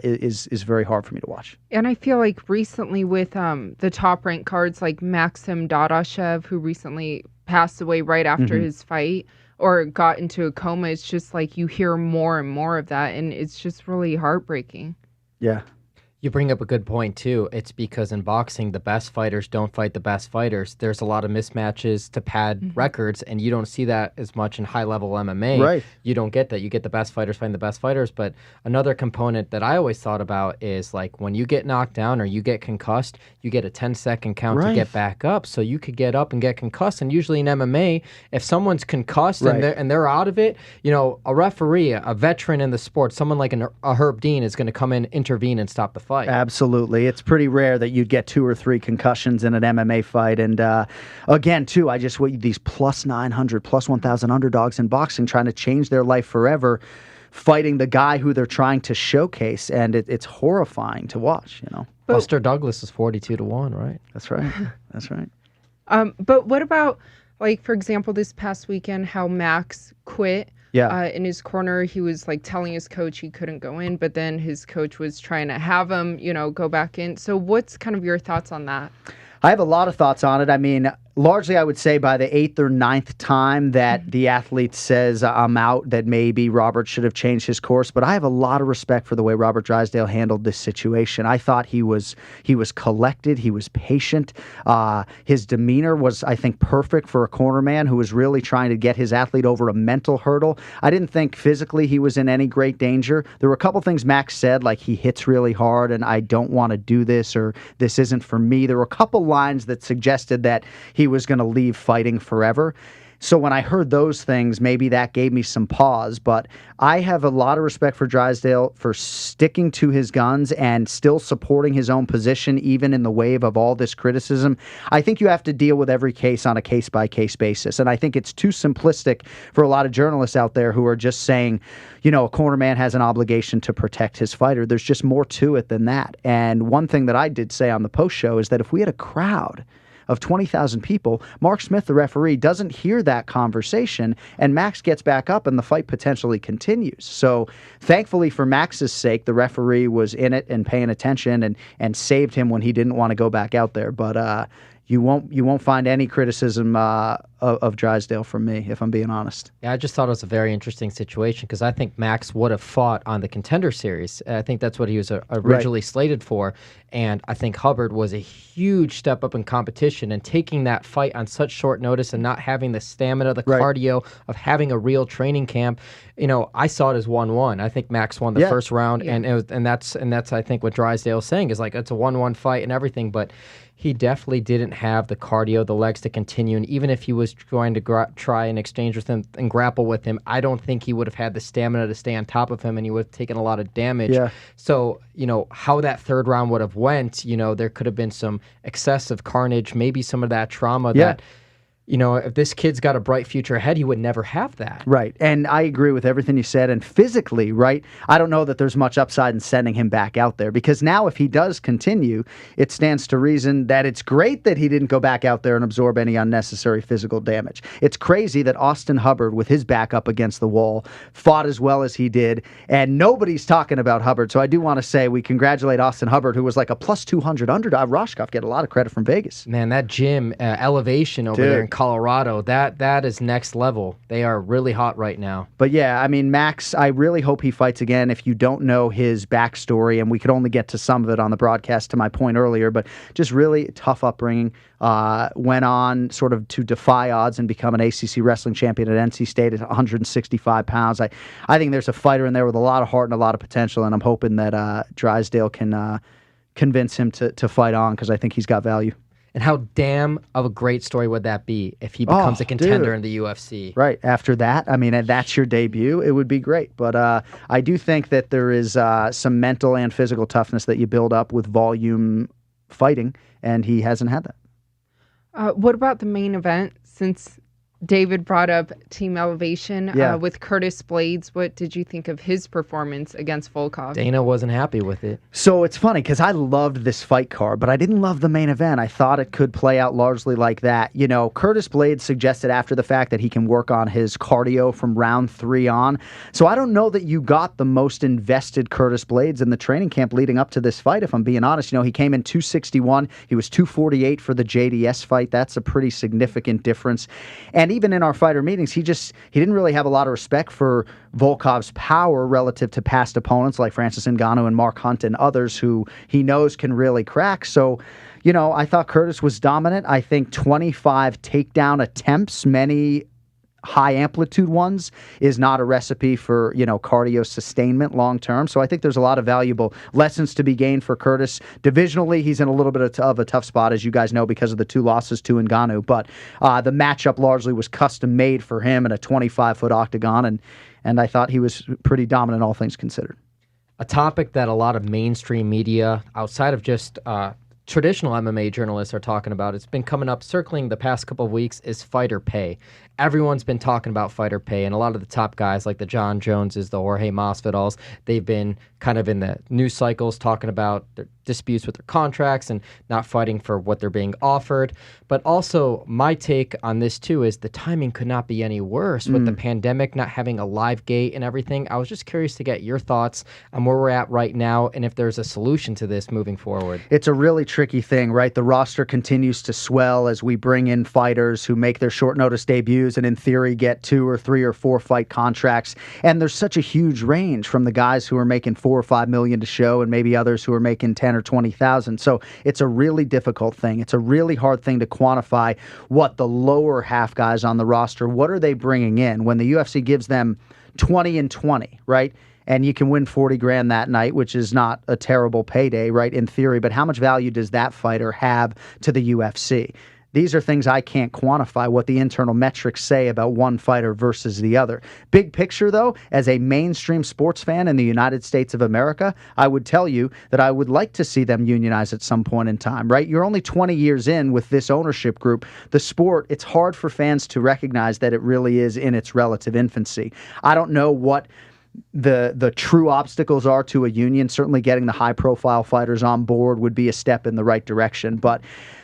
is very hard for me to watch. And I feel like recently with the top ranked cards like Maxim Dadashev, who recently passed away right after his fight or got into a coma, it's just like you hear more and more of that, and it's just really heartbreaking. Yeah. You bring up a good point, too. It's because in boxing, the best fighters don't fight the best fighters. There's a lot of mismatches to pad records, and you don't see that as much in high-level MMA. Right. You don't get that. You get the best fighters fighting the best fighters. But another component that I always thought about is, like, when you get knocked down or you get concussed, you get a 10-second count to get back up. So you could get up and get concussed. And usually in MMA, if someone's concussed and they're out of it, a referee, a veteran in the sport, someone like a Herb Dean is going to come in, intervene, and stop the fight. Absolutely. It's pretty rare that you'd get 2 or 3 concussions in an MMA fight. And again, too, these plus 900, plus 1,000 underdogs in boxing trying to change their life forever, fighting the guy who they're trying to showcase. And it's horrifying to watch, Buster Douglas is 42-1, right? That's right. That's right. But what about, like, for example, this past weekend, how Max quit? Yeah. In his corner, he was like telling his coach he couldn't go in, but then his coach was trying to have him, go back in. So what's kind of your thoughts on that? I have a lot of thoughts on it. I mean, largely, I would say by the 8th or 9th time that the athlete says, I'm out, that maybe Robert should have changed his course. But I have a lot of respect for the way Robert Drysdale handled this situation. I thought he was collected. He was patient. His demeanor was, I think, perfect for a cornerman who was really trying to get his athlete over a mental hurdle. I didn't think physically he was in any great danger. There were a couple things Max said, like he hits really hard and I don't want to do this, or this isn't for me. There were a couple lines that suggested that he was going to leave fighting forever. So when I heard those things, maybe that gave me some pause. But I have a lot of respect for Drysdale for sticking to his guns and still supporting his own position, even in the wave of all this criticism. I think you have to deal with every case on a case-by-case basis. And I think it's too simplistic for a lot of journalists out there who are just saying, a cornerman has an obligation to protect his fighter. There's just more to it than that. And one thing that I did say on the post show is that if we had a crowd of 20,000 people, Mark Smith, the referee, doesn't hear that conversation, and Max gets back up and the fight potentially continues. So thankfully for Max's sake, the referee was in it and paying attention and saved him when he didn't want to go back out there. But you won't find any criticism of Drysdale from me, if I'm being honest. Yeah, I just thought it was a very interesting situation because I think Max would have fought on the Contender Series. I think that's what he was originally slated for, and I think Hubbard was a huge step up in competition, and taking that fight on such short notice and not having the stamina, the cardio of having a real training camp. I saw it as 1-1. I think Max won the first round, and that's I think what Drysdale's saying is like it's a 1-1 fight and everything, but he definitely didn't have the cardio, the legs to continue. And even if he was trying to try and exchange with him and grapple with him, I don't think he would have had the stamina to stay on top of him, and he would have taken a lot of damage. Yeah. So, how that third round would have went, there could have been some excessive carnage, maybe some of that trauma that, if this kid's got a bright future ahead, he would never have that. Right. And I agree with everything you said. And physically, right, I don't know that there's much upside in sending him back out there, because now if he does continue, it stands to reason that it's great that he didn't go back out there and absorb any unnecessary physical damage. It's crazy that Austin Hubbard, with his back up against the wall, fought as well as he did, and nobody's talking about Hubbard. So I do want to say we congratulate Austin Hubbard, who was like a plus 200 underdog. Rohskopf get a lot of credit from Vegas. Man, that gym elevation over there in Colorado, that is next level. They are really hot right now. But yeah, I mean, Max, I really hope he fights again. If you don't know his backstory, and we could only get to some of it on the broadcast to my point earlier, but just really tough upbringing, went on sort of to defy odds and become an ACC wrestling champion at NC State at 165 pounds. I think there's a fighter in there with a lot of heart and a lot of potential, and I'm hoping that Drysdale can convince him to fight on, because I think he's got value. And how damn of a great story would that be if he becomes a contender in the UFC? Right. After that, I mean, that's your debut. It would be great. But I do think that there is some mental and physical toughness that you build up with volume fighting, and he hasn't had that. What about the main event? Since David brought up Team Elevation with Curtis Blades, what did you think of his performance against Volkov? Dana wasn't happy with it. So it's funny because I loved this fight card, but I didn't love the main event. I thought it could play out largely like that. Curtis Blades suggested after the fact that he can work on his cardio from round 3 on. So I don't know that you got the most invested Curtis Blades in the training camp leading up to this fight, if I'm being honest. He came in 261. He was 248 for the JDS fight. That's a pretty significant difference. And even in our fighter meetings, he didn't really have a lot of respect for Volkov's power relative to past opponents like Francis Ngannou and Mark Hunt and others who he knows can really crack. So, I thought Curtis was dominant. I think 25 takedown attempts, many high amplitude ones, is not a recipe for, cardio sustainment long term. So I think there's a lot of valuable lessons to be gained for Curtis. Divisionally, he's in a little bit of a tough spot, as you guys know, because of the 2 losses to Ngannou. But the matchup largely was custom made for him in a 25-foot octagon, and I thought he was pretty dominant, all things considered. A topic that a lot of mainstream media, outside of just traditional MMA journalists, are talking about, it's been coming up, circling the past couple of weeks, is Fighter Pay. Everyone's been talking about Fighter Pay, and a lot of the top guys like the John Joneses, the Jorge Masvidals, they've been kind of in the news cycles talking about their disputes with their contracts and not fighting for what they're being offered. But also, my take on this too is the timing could not be any worse with the pandemic, not having a live gate and everything. I was just curious to get your thoughts on where we're at right now and if there's a solution to this moving forward. It's a really tricky thing, right? The roster continues to swell as we bring in fighters who make their short notice debuts and in theory get 2 or 3 or 4 fight contracts. And there's such a huge range from the guys who are making $4 or $5 million to show and maybe others who are making 10 or 20,000. So it's a really difficult thing. It's a really hard thing to quantify what the lower half guys on the roster, what are they bringing in when the UFC gives them 20 and 20, right? And you can win 40 grand that night, which is not a terrible payday, right, in theory. But how much value does that fighter have to the UFC? These are things I can't quantify, what the internal metrics say about one fighter versus the other. Big picture, though, as a mainstream sports fan in the United States of America, I would tell you that I would like to see them unionize at some point in time, right? You're only 20 years in with this ownership group. The sport, it's hard for fans to recognize that it really is in its relative infancy. I don't know what the true obstacles are to a union. Certainly getting the high-profile fighters on board would be a step in the right direction, but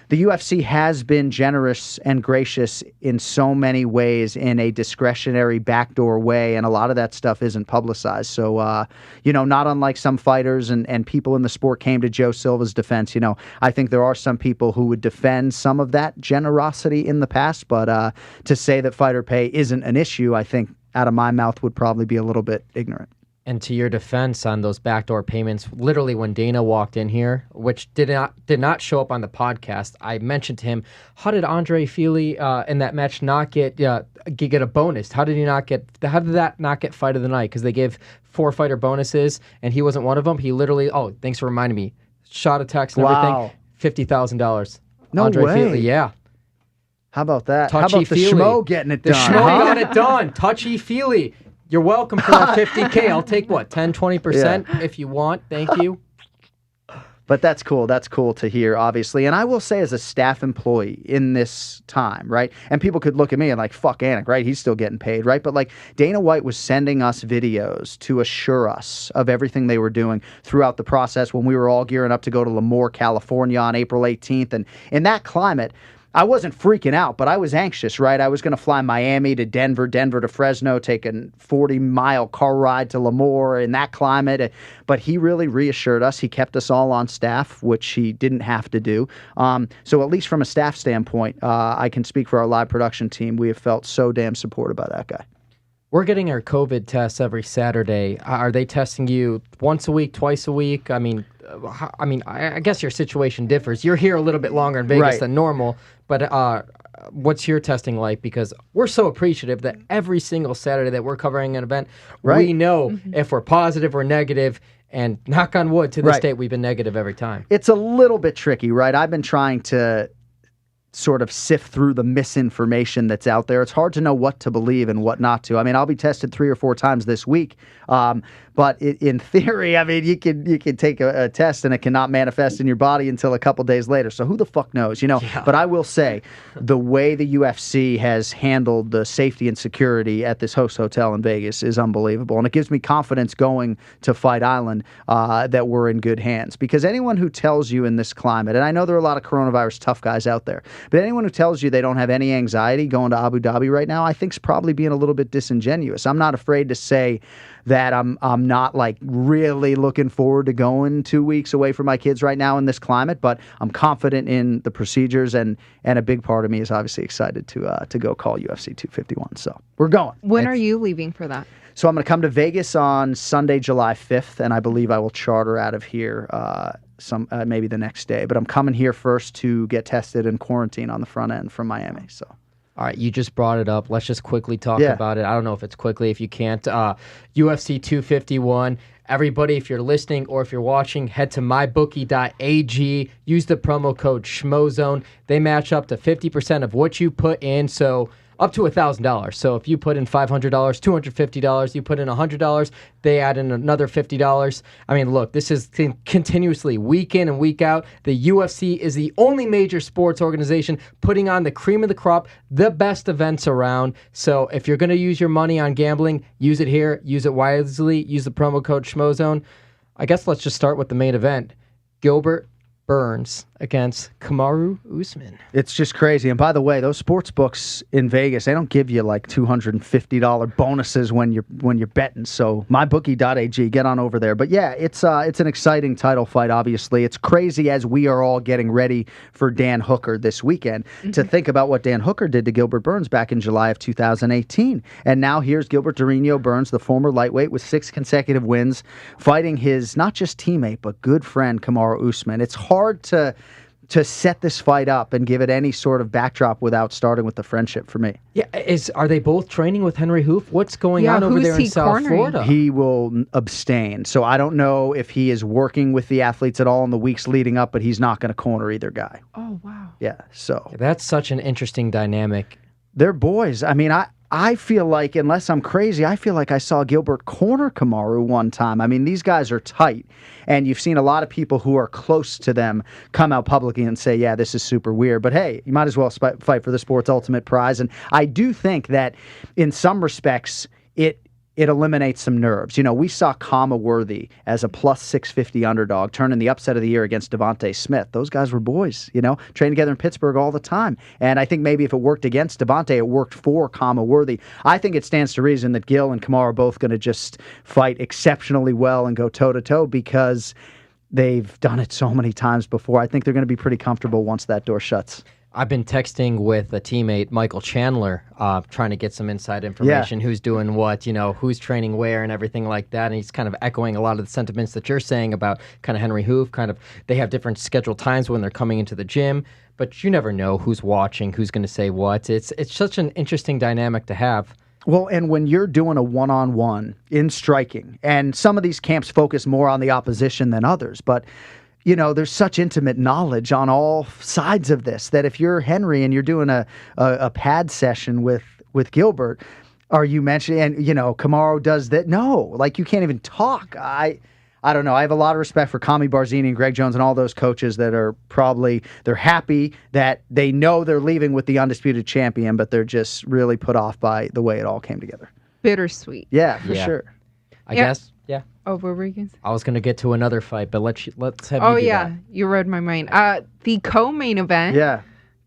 the UFC has been generous and gracious in so many ways in a discretionary backdoor way, and a lot of that stuff isn't publicized. So, not unlike some fighters and people in the sport came to Joe Silva's defense, I think there are some people who would defend some of that generosity in the past, but to say that fighter pay isn't an issue, I think out of my mouth would probably be a little bit ignorant. And to your defense on those backdoor payments, literally when Dana walked in here, which did not show up on the podcast, I mentioned to him, how did Andre Fili in that match not get a bonus? How did that not get fight of the night? Because they gave 4 fighter bonuses and he wasn't one of them. He literally, thanks for reminding me, shot a text and everything, $50,000. No Andre way. Fili, yeah. How about that? Touchy How about the Schmo getting it done? The done? Schmo got it done. Touchy Fili. You're welcome for that $50K. I'll take 10, 20% if you want. Thank you. But that's cool. That's cool to hear, obviously. And I will say, as a staff employee in this time, right? And people could look at me and like, fuck Anik, right? He's still getting paid, right? But like Dana White was sending us videos to assure us of everything they were doing throughout the process when we were all gearing up to go to Lemoore, California on April 18th. And in that climate, I wasn't freaking out, but I was anxious, right? I was going to fly Miami to Denver, Denver to Fresno, take a 40-mile car ride to Lemoore in that climate. But he really reassured us. He kept us all on staff, which he didn't have to do. So at least from a staff standpoint, I can speak for our live production team. We have felt so damn supported by that guy. We're getting our COVID tests every Saturday. Are they testing you once a week, twice a week? I guess your situation differs. You're here a little bit longer in Vegas than normal, but what's your testing like? Because we're so appreciative that every single Saturday that we're covering an event, we know if we're positive or negative, and knock on wood, to this date, we've been negative every time. It's a little bit tricky, right? I've been trying to sort of sift through the misinformation that's out there. It's hard to know what to believe and what not to. I mean, I'll be tested 3 or 4 times this week. But in theory, I mean, you can take a test and it cannot manifest in your body until a couple days later. So who the fuck knows, Yeah. But I will say, the way the UFC has handled the safety and security at this host hotel in Vegas is unbelievable. And it gives me confidence going to Fight Island that we're in good hands. Because anyone who tells you in this climate, and I know there are a lot of coronavirus tough guys out there, but anyone who tells you they don't have any anxiety going to Abu Dhabi right now, I think is probably being a little bit disingenuous. I'm not afraid to say that I'm not like really looking forward to going 2 weeks away from my kids right now in this climate, but I'm confident in the procedures, and a big part of me is obviously excited to go call UFC 251. So we're going. When are you leaving for that? So I'm going to come to Vegas on Sunday, July 5th, and I believe I will charter out of here maybe the next day. But I'm coming here first to get tested and quarantine on the front end from Miami. So. All right, you just brought it up. Let's just quickly talk about it. I don't know if it's quickly. If you can't, UFC 251. Everybody, if you're listening or if you're watching, head to mybookie.ag. Use the promo code Schmozone. They match up to 50% of what you put in, so up to $1,000. So if you put in $500, $250, you put in $100, they add in another $50. I mean, look, this is continuously week in and week out. The UFC is the only major sports organization putting on the cream of the crop, the best events around. So if you're going to use your money on gambling, use it here, use it wisely, use the promo code Schmozone. I guess let's just start with the main event. Gilbert Burns against Kamaru Usman. It's just crazy. And by the way, those sports books in Vegas, they don't give you like $250 bonuses when you're betting. So mybookie.ag, get on over there. But yeah, it's an exciting title fight, obviously. It's crazy as we are all getting ready for Dan Hooker this weekend to think about what Dan Hooker did to Gilbert Burns back in July of 2018. And now here's Gilbert Durinho Burns, the former lightweight with 6 consecutive wins, fighting his not just teammate, but good friend Kamaru Usman. It's hard to set this fight up and give it any sort of backdrop without starting with the friendship for me. Yeah, are they both training with Henry Hoof? What's going on over there in South Florida? He will abstain. So I don't know if he is working with the athletes at all in the weeks leading up, but he's not going to corner either guy. Oh, wow. Yeah, so. That's such an interesting dynamic. They're boys. I mean, I feel like, unless I'm crazy, I feel like I saw Gilbert corner Kamaru one time. I mean, these guys are tight, and you've seen a lot of people who are close to them come out publicly and say, yeah, this is super weird. But hey, you might as well fight for the sport's ultimate prize. And I do think that in some respects, it eliminates some nerves. You know, we saw Kama Worthy as a plus 650 underdog turning the upset of the year against Devontae Smith. Those guys were boys, you know, trained together in Pittsburgh all the time. And I think maybe if it worked against Devontae, it worked for Kama Worthy. I think it stands to reason that Gil and Kamaru are both going to just fight exceptionally well and go toe-to-toe because they've done it so many times before. I think they're going to be pretty comfortable once that door shuts. I've been texting with a teammate, Michael Chandler, trying to get some inside information, who's doing what, you know, who's training where and everything like that. And he's kind of echoing a lot of the sentiments that you're saying about kind of Henry Hoof, kind of they have different scheduled times when they're coming into the gym, but you never know who's watching, who's going to say what. It's such an interesting dynamic to have. Well, and when you're doing a one-on-one in striking, and some of these camps focus more on the opposition than others, but you know, there's such intimate knowledge on all sides of this that if you're Henry and you're doing a pad session with Gilbert, are you mentioning, and, you know, Kamaru does that? No, like you can't even talk. I don't know. I have a lot of respect for Kami Barzini and Greg Jones and all those coaches that are probably, they're happy that they know they're leaving with the undisputed champion, but they're just really put off by the way it all came together. Bittersweet. Yeah, for sure. I guess. Yeah. Oh, what were you going to say? I was going to get to another fight, but let's have you do yeah. that. You read my mind. The co-main event. Yeah.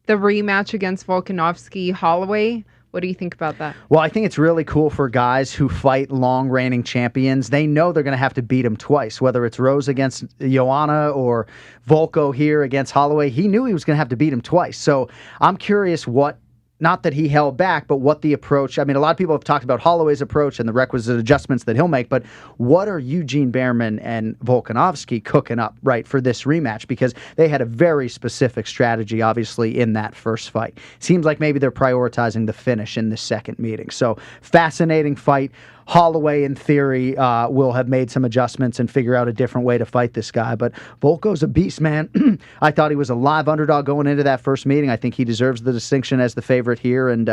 The rematch against Volkanovski Holloway. What do you think about that? Well, I think it's really cool for guys who fight long-reigning champions. They know they're going to have to beat him twice, whether it's Rose against Joanna or Volko here against Holloway. He knew he was going to have to beat him twice. So I'm curious what, not that he held back, but what the approach, I mean, a lot of people have talked about Holloway's approach and the requisite adjustments that he'll make, but what are Eugene Behrman and Volkanovski cooking up, right, for this rematch? Because they had a very specific strategy, obviously, in that first fight. Seems like maybe they're prioritizing the finish in this second meeting. So, fascinating fight. Holloway, in theory, will have made some adjustments and figure out a different way to fight this guy. But Volko's a beast, man. I thought he was a live underdog going into that first meeting. I think he deserves the distinction as the favorite here. And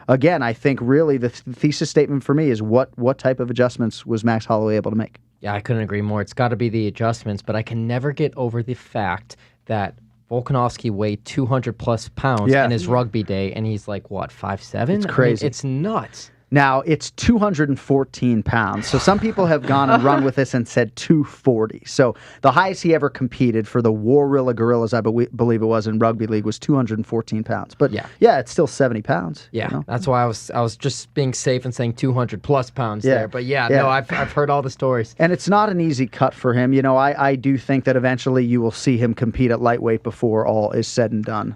again, I think really the thesis statement for me is what type of adjustments was Max Holloway able to make? Yeah, I couldn't agree more. It's got to be the adjustments, but I can never get over the fact that Volkanovski weighed 200-plus pounds in his rugby day, and he's like, what, 5'7"? It's crazy. I mean, it's nuts. Now, it's 214 pounds. So some people have gone and run with this and said 240. So the highest he ever competed for the Warrilla Gorillas, I believe it was, in rugby league, was 214 pounds. But yeah, it's still 70 pounds. Yeah, you know? That's why I was just being safe and saying 200-plus pounds there. But no, I've heard all the stories. And it's not an easy cut for him. You know, I do think that eventually you will see him compete at lightweight before all is said and done.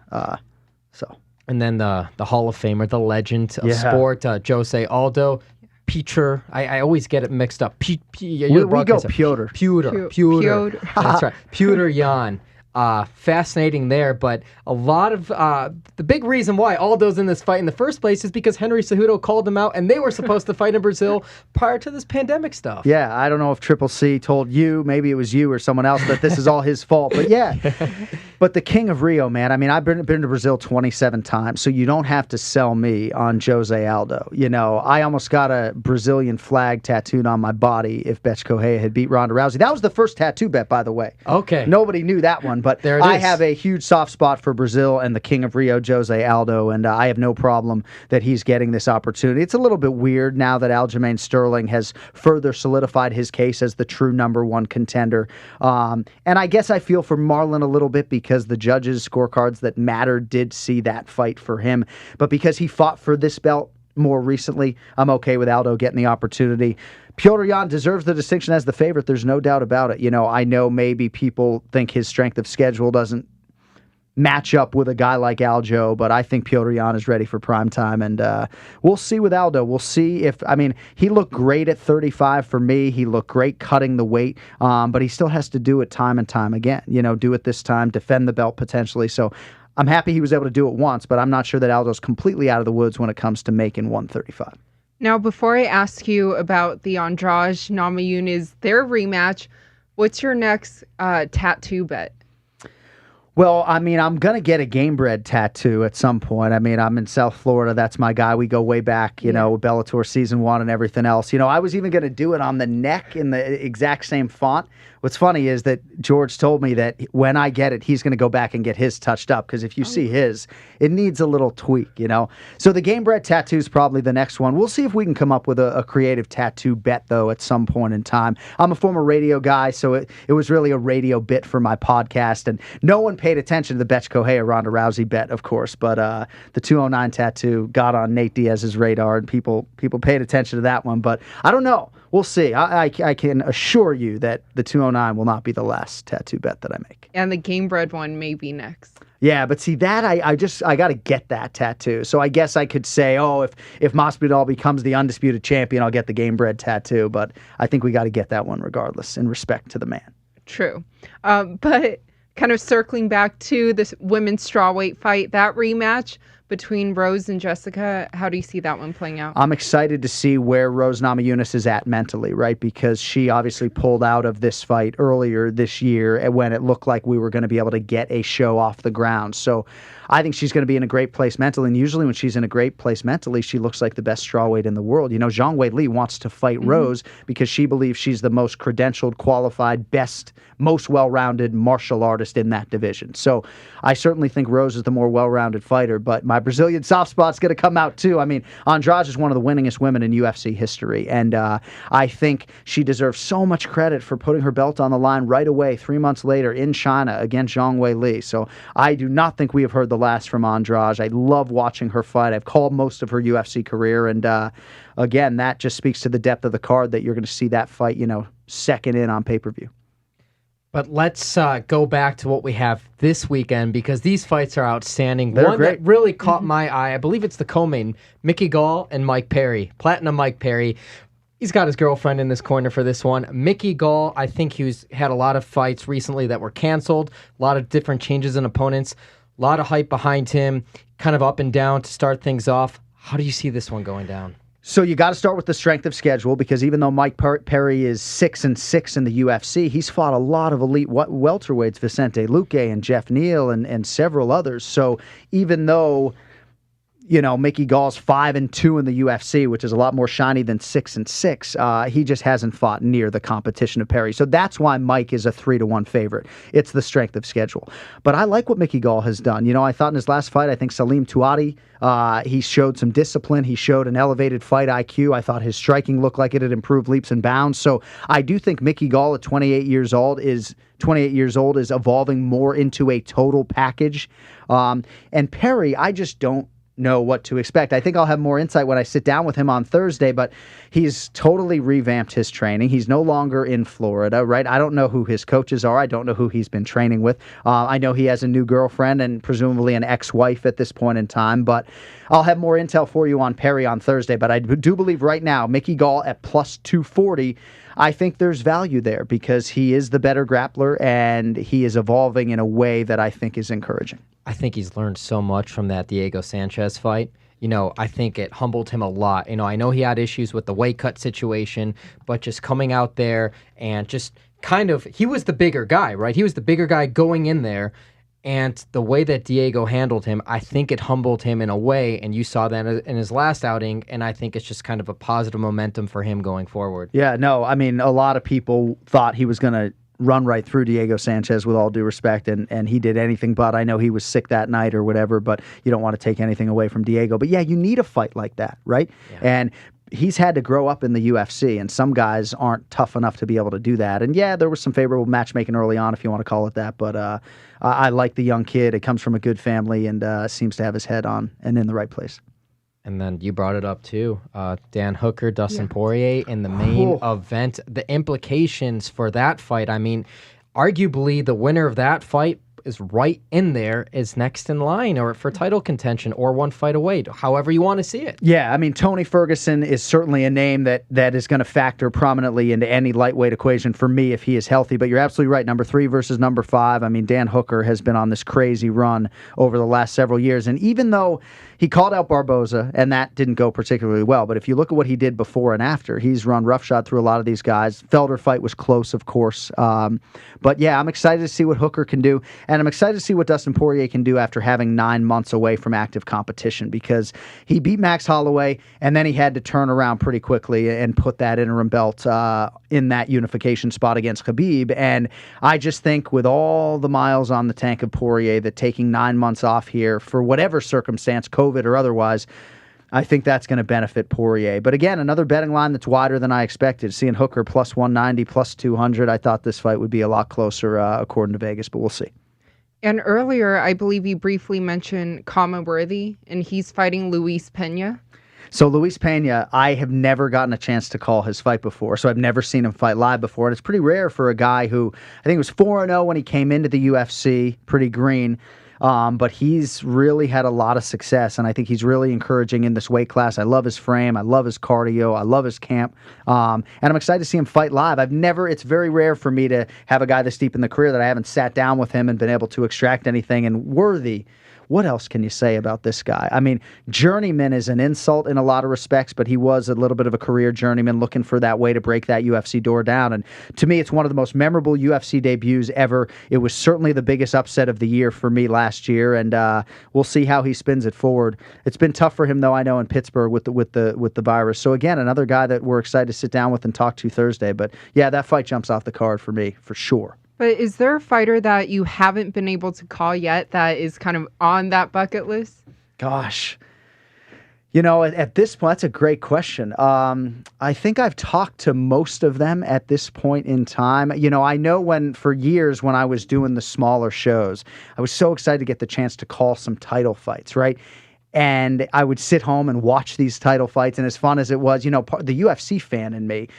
And then the Hall of Famer, the legend of sport, Jose Aldo, Peter. I always get it mixed up. We go Piotr. Piotr. That's right. Piotr Jan. Fascinating there, but a lot of the big reason why Aldo's in this fight in the first place is because Henry Cejudo called him out, and they were supposed to fight in Brazil prior to this pandemic stuff. Yeah, I don't know if Triple C told you, maybe it was you or someone else, that this is all his fault. But yeah, but the King of Rio, man. I mean, I've been to Brazil 27 times, so you don't have to sell me on Jose Aldo. You know, I almost got a Brazilian flag tattooed on my body if Bethe Correia had beat Ronda Rousey. That was the first tattoo bet, by the way. Okay. Nobody knew that one. But I have a huge soft spot for Brazil and the King of Rio, Jose Aldo, and I have no problem that he's getting this opportunity. It's a little bit weird now that Aljamain Sterling has further solidified his case as the true #1 contender. And I guess I feel for Marlon a little bit because the judges' scorecards that matter did see that fight for him. But because he fought for this belt more recently, I'm okay with Aldo getting the opportunity. Piotr Jan deserves the distinction as the favorite. There's no doubt about it. You know, I know maybe people think his strength of schedule doesn't match up with a guy like Aljo, but I think Piotr Jan is ready for prime time, and we'll see with Aldo. We'll see if, I mean, he looked great at 35 for me. He looked great cutting the weight, but he still has to do it time and time again. You know, do it this time, defend the belt potentially. So I'm happy he was able to do it once, but I'm not sure that Aldo's completely out of the woods when it comes to making 135. Now, before I ask you about the Andrade Namajunas, their rematch, what's your next tattoo bet? Well, I mean, I'm going to get a Game Bred tattoo at some point. I mean, I'm in South Florida. That's my guy. We go way back, you know, Bellator Season 1 and everything else. You know, I was even going to do it on the neck in the exact same font. What's funny is that George told me that when I get it, he's going to go back and get his touched up, because if you see his, it needs a little tweak, you know? So the Game Bred tattoo is probably the next one. We'll see if we can come up with a creative tattoo bet, though, at some point in time. I'm a former radio guy, so it was really a radio bit for my podcast, and no one paid attention to the Betch Kohei Ronda Rousey bet, of course, but the 209 tattoo got on Nate Diaz's radar, and people paid attention to that one, but I don't know. We'll see. I can assure you that the 209 will not be the last tattoo bet that I make. And the Game Bred one may be next. Yeah, but see, that I got to get that tattoo. So I guess I could say, oh, if Masvidal becomes the undisputed champion, I'll get the Game Bred tattoo. But I think we got to get that one regardless, in respect to the man. True. But kind of circling back to this women's strawweight fight, that rematch between Rose and Jessica, how do you see that one playing out? I'm excited to see where Rose Namajunas is at mentally, right? Because she obviously pulled out of this fight earlier this year when it looked like we were going to be able to get a show off the ground. So I think she's going to be in a great place mentally. And usually when she's in a great place mentally, she looks like the best strawweight in the world. You know, Zhang Weili wants to fight Rose because she believes she's the most credentialed, qualified, best, most well-rounded martial artist in that division. So I certainly think Rose is the more well-rounded fighter, but my Brazilian soft spot's going to come out too. I mean, Andrade is one of the winningest women in UFC history, and I think she deserves so much credit for putting her belt on the line right away, 3 months later in China against Zhang Weili. So I do not think we have heard the last from Andrade. I love watching her fight. I've called most of her UFC career, and again, that just speaks to the depth of the card that you're going to see that fight, you know, second in on pay-per-view. But let's go back to what we have this weekend, because these fights are outstanding. They're One great. that really caught my eye, I believe it's the co-main, Mickey Gall and Mike Perry. Platinum Mike Perry. He's got his girlfriend in this corner for this one. Mickey Gall, I think he's had a lot of fights recently that were canceled, a lot of different changes in opponents, a lot of hype behind him, kind of up and down to start things off. How do you see this one going down? So you got to start with the strength of schedule, because even though Mike Perry is 6-6 in the UFC, he's fought a lot of elite welterweights, Vicente Luque and Jeff Neal and several others. So even though, you know, Mickey Gall's 5-2 in the UFC, which is a lot more shiny than 6-6, he just hasn't fought near the competition of Perry. So that's why Mike is a 3-1 favorite. It's the strength of schedule. But I like what Mickey Gall has done. You know, I thought in his last fight, I think Salim Touati, he showed some discipline. He showed an elevated fight IQ. I thought his striking looked like it had improved leaps and bounds. So I do think Mickey Gall at 28 years old is evolving more into a total package. And Perry, I just don't know what to expect. I think I'll have more insight when I sit down with him on Thursday, but he's totally revamped his training. He's no longer in Florida, right? I don't know who his coaches are. I don't know who he's been training with. I know he has a new girlfriend and presumably an ex-wife at this point in time, but I'll have more intel for you on Perry on Thursday. But I do believe right now, Mickey Gall at plus 240, I think there's value there because he is the better grappler and he is evolving in a way that I think is encouraging. I think he's learned so much from that Diego Sanchez fight. You know, I think it humbled him a lot. You know, I know he had issues with the weight cut situation, but just coming out there and just kind of, he was the bigger guy, right? He was the bigger guy going in there. And the way that Diego handled him, I think it humbled him in a way, and you saw that in his last outing, and I think it's just kind of a positive momentum for him going forward. Yeah, no, I mean, a lot of people thought he was going to run right through Diego Sanchez, with all due respect, and he did anything but. I know he was sick that night or whatever, but you don't want to take anything away from Diego. But yeah, you need a fight like that, right? Yeah. And he's had to grow up in the UFC, and some guys aren't tough enough to be able to do that. And yeah, there was some favorable matchmaking early on, if you want to call it that, but I like the young kid. It comes from a good family and seems to have his head on and in the right place. And then you brought it up too, Dan Hooker, Dustin Poirier in the main event. The implications for that fight, I mean, arguably the winner of that fight is right in there, is next in line or for title contention or one fight away, however you want to see it. Yeah, I mean, Tony Ferguson is certainly a name that is going to factor prominently into any lightweight equation for me if he is healthy. But you're absolutely right, number 3 versus number 5. I mean, Dan Hooker has been on this crazy run over the last several years. And even though he called out Barboza, and that didn't go particularly well, but if you look at what he did before and after, he's run roughshod through a lot of these guys. Felder fight was close, of course. But yeah, I'm excited to see what Hooker can do. And I'm excited to see what Dustin Poirier can do after having 9 months away from active competition, because he beat Max Holloway, and then he had to turn around pretty quickly and put that interim belt in that unification spot against Khabib. And I just think with all the miles on the tank of Poirier, that taking 9 months off here for whatever circumstance, COVID or otherwise, I think that's going to benefit Poirier. But again, another betting line that's wider than I expected. Seeing Hooker plus 190, plus 200, I thought this fight would be a lot closer according to Vegas, but we'll see. And earlier, I believe you briefly mentioned Kama Worthy, and he's fighting Luis Pena. So Luis Pena, I have never gotten a chance to call his fight before, so I've never seen him fight live before, and it's pretty rare for a guy who, I think it was 4-0 when he came into the UFC, pretty green. But he's really had a lot of success, and I think he's really encouraging in this weight class. I love his frame. I love his cardio. I love his camp. And I'm excited to see him fight live. It's very rare for me to have a guy this deep in the career that I haven't sat down with him and been able to extract anything. And Worthy, what else can you say about this guy? I mean, journeyman is an insult in a lot of respects, but he was a little bit of a career journeyman looking for that way to break that UFC door down. And to me, it's one of the most memorable UFC debuts ever. It was certainly the biggest upset of the year for me last year, and we'll see how he spins it forward. It's been tough for him, though, I know, in Pittsburgh with the virus. So again, another guy that we're excited to sit down with and talk to Thursday. But yeah, that fight jumps off the card for me, for sure. But is there a fighter that you haven't been able to call yet that is kind of on that bucket list? Gosh. At this point, that's a great question. I think I've talked to most of them at this point in time. I know for years when I was doing the smaller shows, I was so excited to get the chance to call some title fights, right? And I would sit home and watch these title fights. And as fun as it was, the UFC fan in me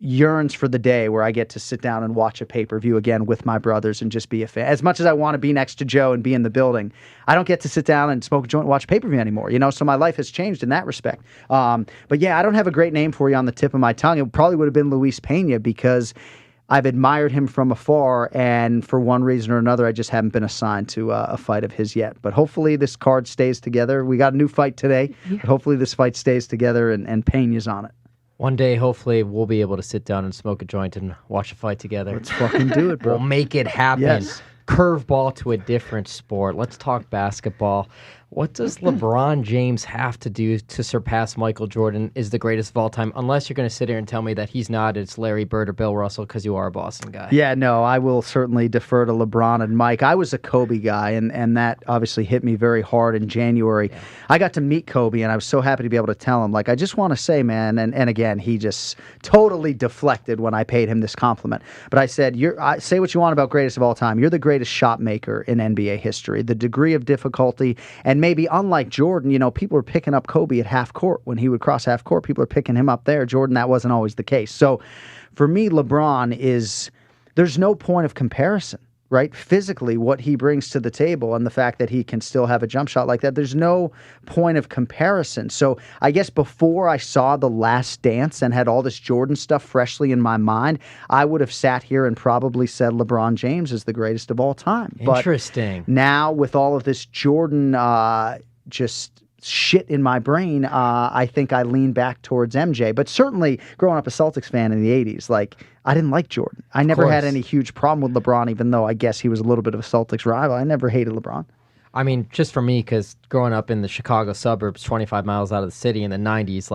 yearns for the day where I get to sit down and watch a pay-per-view again with my brothers and just be a fan. As much as I want to be next to Joe and be in the building, I don't get to sit down and smoke a joint and watch pay-per-view anymore, so my life has changed in that respect. But yeah, I don't have a great name for you on the tip of my tongue. It probably would have been Luis Pena, because I've admired him from afar, and for one reason or another, I just haven't been assigned to a fight of his yet. But hopefully this card stays together. We got a new fight today. Yeah. Hopefully this fight stays together and Pena's on it. One day, hopefully, we'll be able to sit down and smoke a joint and watch a fight together. Let's fucking do it, bro. We'll make it happen. Yes. Curveball to a different sport. Let's talk basketball. What does LeBron James have to do to surpass Michael Jordan is the greatest of all time? Unless you're going to sit here and tell me that he's not, it's Larry Bird or Bill Russell, because you are a Boston guy. Yeah, no, I will certainly defer to LeBron and Mike. I was a Kobe guy, and that obviously hit me very hard in January. Yeah. I got to meet Kobe, and I was so happy to be able to tell him, I just want to say, man, and again, he just totally deflected when I paid him this compliment. But I said, say what you want about greatest of all time. You're the greatest shot maker in NBA history. The degree of difficulty, and maybe unlike Jordan, people were picking up Kobe at half court. When he would cross half court, people are picking him up there. Jordan, that wasn't always the case. So for me, LeBron there's no point of comparison, right? Physically, what he brings to the table and the fact that he can still have a jump shot like that, there's no point of comparison. So I guess before I saw The Last Dance and had all this Jordan stuff freshly in my mind, I would have sat here and probably said LeBron James is the greatest of all time. Interesting. But now with all of this Jordan just shit in my brain, I think I lean back towards MJ. But certainly growing up a Celtics fan in the 80s, I didn't like Jordan. I never had any huge problem with LeBron, even though I guess he was a little bit of a Celtics rival. I never hated LeBron. I mean, just for me, because growing up in the Chicago suburbs, 25 miles out of the city in the 90s,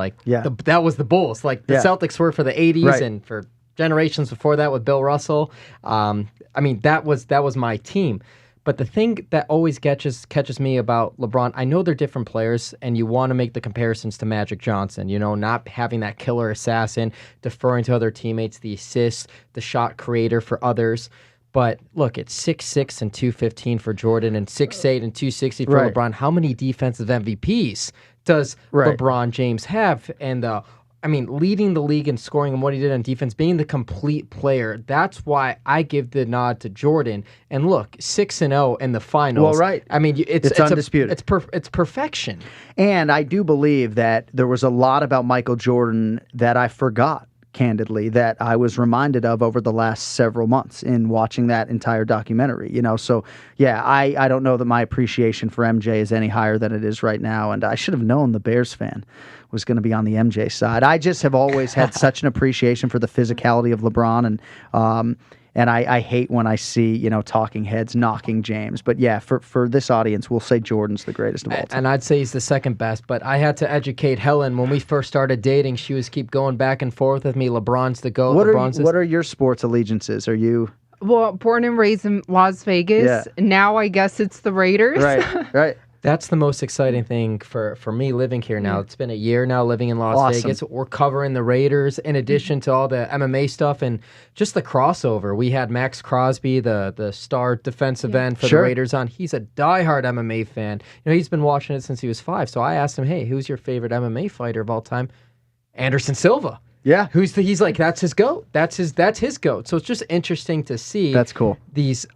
that was the Bulls. The Celtics were for the 80s, right, and for generations before that with Bill Russell. That was my team. But the thing that always catches me about LeBron, I know they're different players, and you want to make the comparisons to Magic Johnson, not having that killer assassin, deferring to other teammates, the assists, the shot creator for others. But look, it's 6'6" and 215 for Jordan and 6'8" and 260 for right. LeBron. How many defensive MVPs does right. LeBron James have? And leading the league in scoring and what he did on defense, being the complete player, that's why I give the nod to Jordan. And look, 6-0 in the finals. Well, right. It's undisputed. It's perfection. And I do believe that there was a lot about Michael Jordan that I forgot, candidly, that I was reminded of over the last several months in watching that entire documentary. So yeah, I don't know that my appreciation for MJ is any higher than it is right now. And I should have known the Bears fan was going to be on the MJ side. I just have always had such an appreciation for the physicality of LeBron, And I hate when I see, talking heads knocking James. But yeah, for this audience, we'll say Jordan's the greatest of all time. And I'd say he's the second best, but I had to educate Helen. When we first started dating, she was keep going back and forth with me. LeBron's the GOAT. What are your sports allegiances? Are you... Well, born and raised in Las Vegas. Yeah. Now I guess it's the Raiders. Right. That's the most exciting thing for me living here now. It's been a year now living in Las Vegas. We're covering the Raiders in addition to all the MMA stuff and just the crossover. We had Max Crosby, the star defensive end for the Raiders on. He's a diehard MMA fan. He's been watching it since he was 5. So I asked him, hey, who's your favorite MMA fighter of all time? Anderson Silva. Yeah. He's like, that's his GOAT. That's his GOAT. So it's just interesting to see. That's cool. These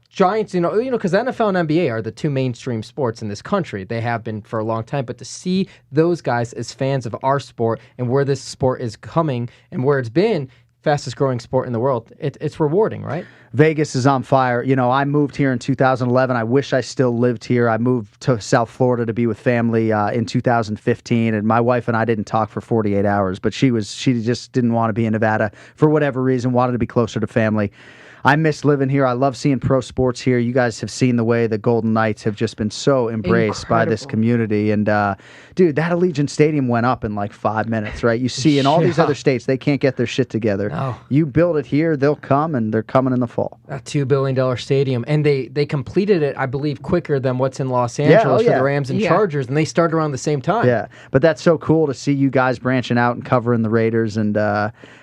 giants, because NFL and NBA are the 2 mainstream sports in this country. They have been for a long time. But to see those guys as fans of our sport and where this sport is coming and where it's been, fastest growing sport in the world, it's rewarding, right? Vegas is on fire. I moved here in 2011. I wish I still lived here. I moved to South Florida to be with family in 2015, and my wife and I didn't talk for 48 hours, but she just didn't want to be in Nevada for whatever reason, wanted to be closer to family. I miss living here. I love seeing pro sports here. You guys have seen the way the Golden Knights have just been so embraced by this community. And, dude, that Allegiant Stadium went up in like 5 minutes, right? You see in all these other states, they can't get their shit together. No. You build it here, they'll come, and they're coming in the fall. That $2 billion stadium. And they completed it, I believe, quicker than what's in Los Angeles for the Rams and Chargers. And they started around the same time. Yeah, but that's so cool to see you guys branching out and covering the Raiders. And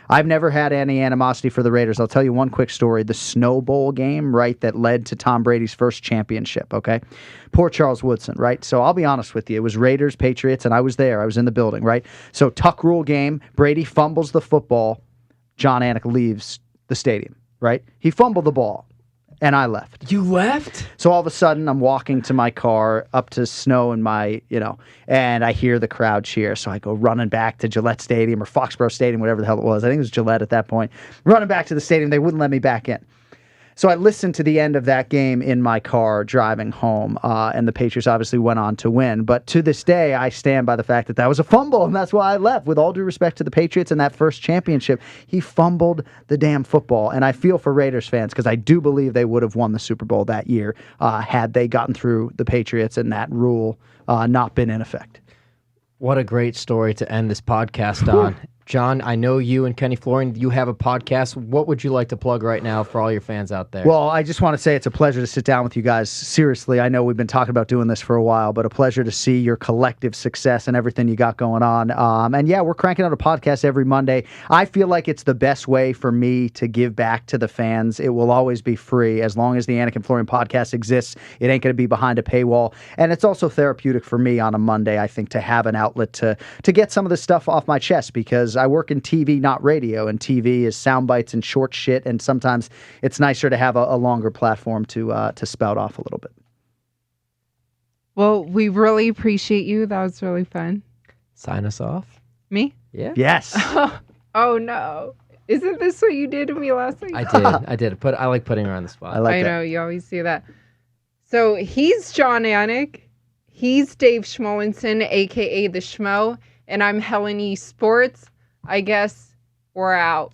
I've never had any animosity for the Raiders. I'll tell you one quick story. The Snow Bowl game, right, that led to Tom Brady's first championship, okay? Poor Charles Woodson, right? So I'll be honest with you. It was Raiders, Patriots, and I was there. I was in the building, right? So tuck rule game. Brady fumbles the football. Jon Anik leaves the stadium, right? He fumbled the ball, and I left. You left? So all of a sudden, I'm walking to my car up to snow in my, and I hear the crowd cheer. So I go running back to Gillette Stadium or Foxborough Stadium, whatever the hell it was. I think it was Gillette at that point. Running back to the stadium. They wouldn't let me back in. So I listened to the end of that game in my car driving home, and the Patriots obviously went on to win. But to this day, I stand by the fact that was a fumble, and that's why I left. With all due respect to the Patriots and that first championship, he fumbled the damn football. And I feel for Raiders fans because I do believe they would have won the Super Bowl that year had they gotten through the Patriots and that rule not been in effect. What a great story to end this podcast on. John, I know you and Kenny Florian, you have a podcast. What would you like to plug right now for all your fans out there? Well, I just want to say it's a pleasure to sit down with you guys. Seriously, I know we've been talking about doing this for a while, but a pleasure to see your collective success and everything you got going on. And yeah, we're cranking out a podcast every Monday. I feel like it's the best way for me to give back to the fans. It will always be free. As long as the Anik and Florian podcast exists, it ain't going to be behind a paywall. And it's also therapeutic for me on a Monday, I think, to have an outlet to get some of this stuff off my chest, because I work in TV, not radio, and TV is sound bites and short shit, and sometimes it's nicer to have a longer platform to spout off a little bit. Well, we really appreciate you. That was really fun. Sign us off. Me? Yeah. Yes. Oh, no. Isn't this what you did to me last week? I did. I like putting her on the spot. I know, you always do that. So he's Jon Anik. He's Dave Schmulenson, a.k.a. the Schmo. And I'm Helen Yee Sports. I guess we're out.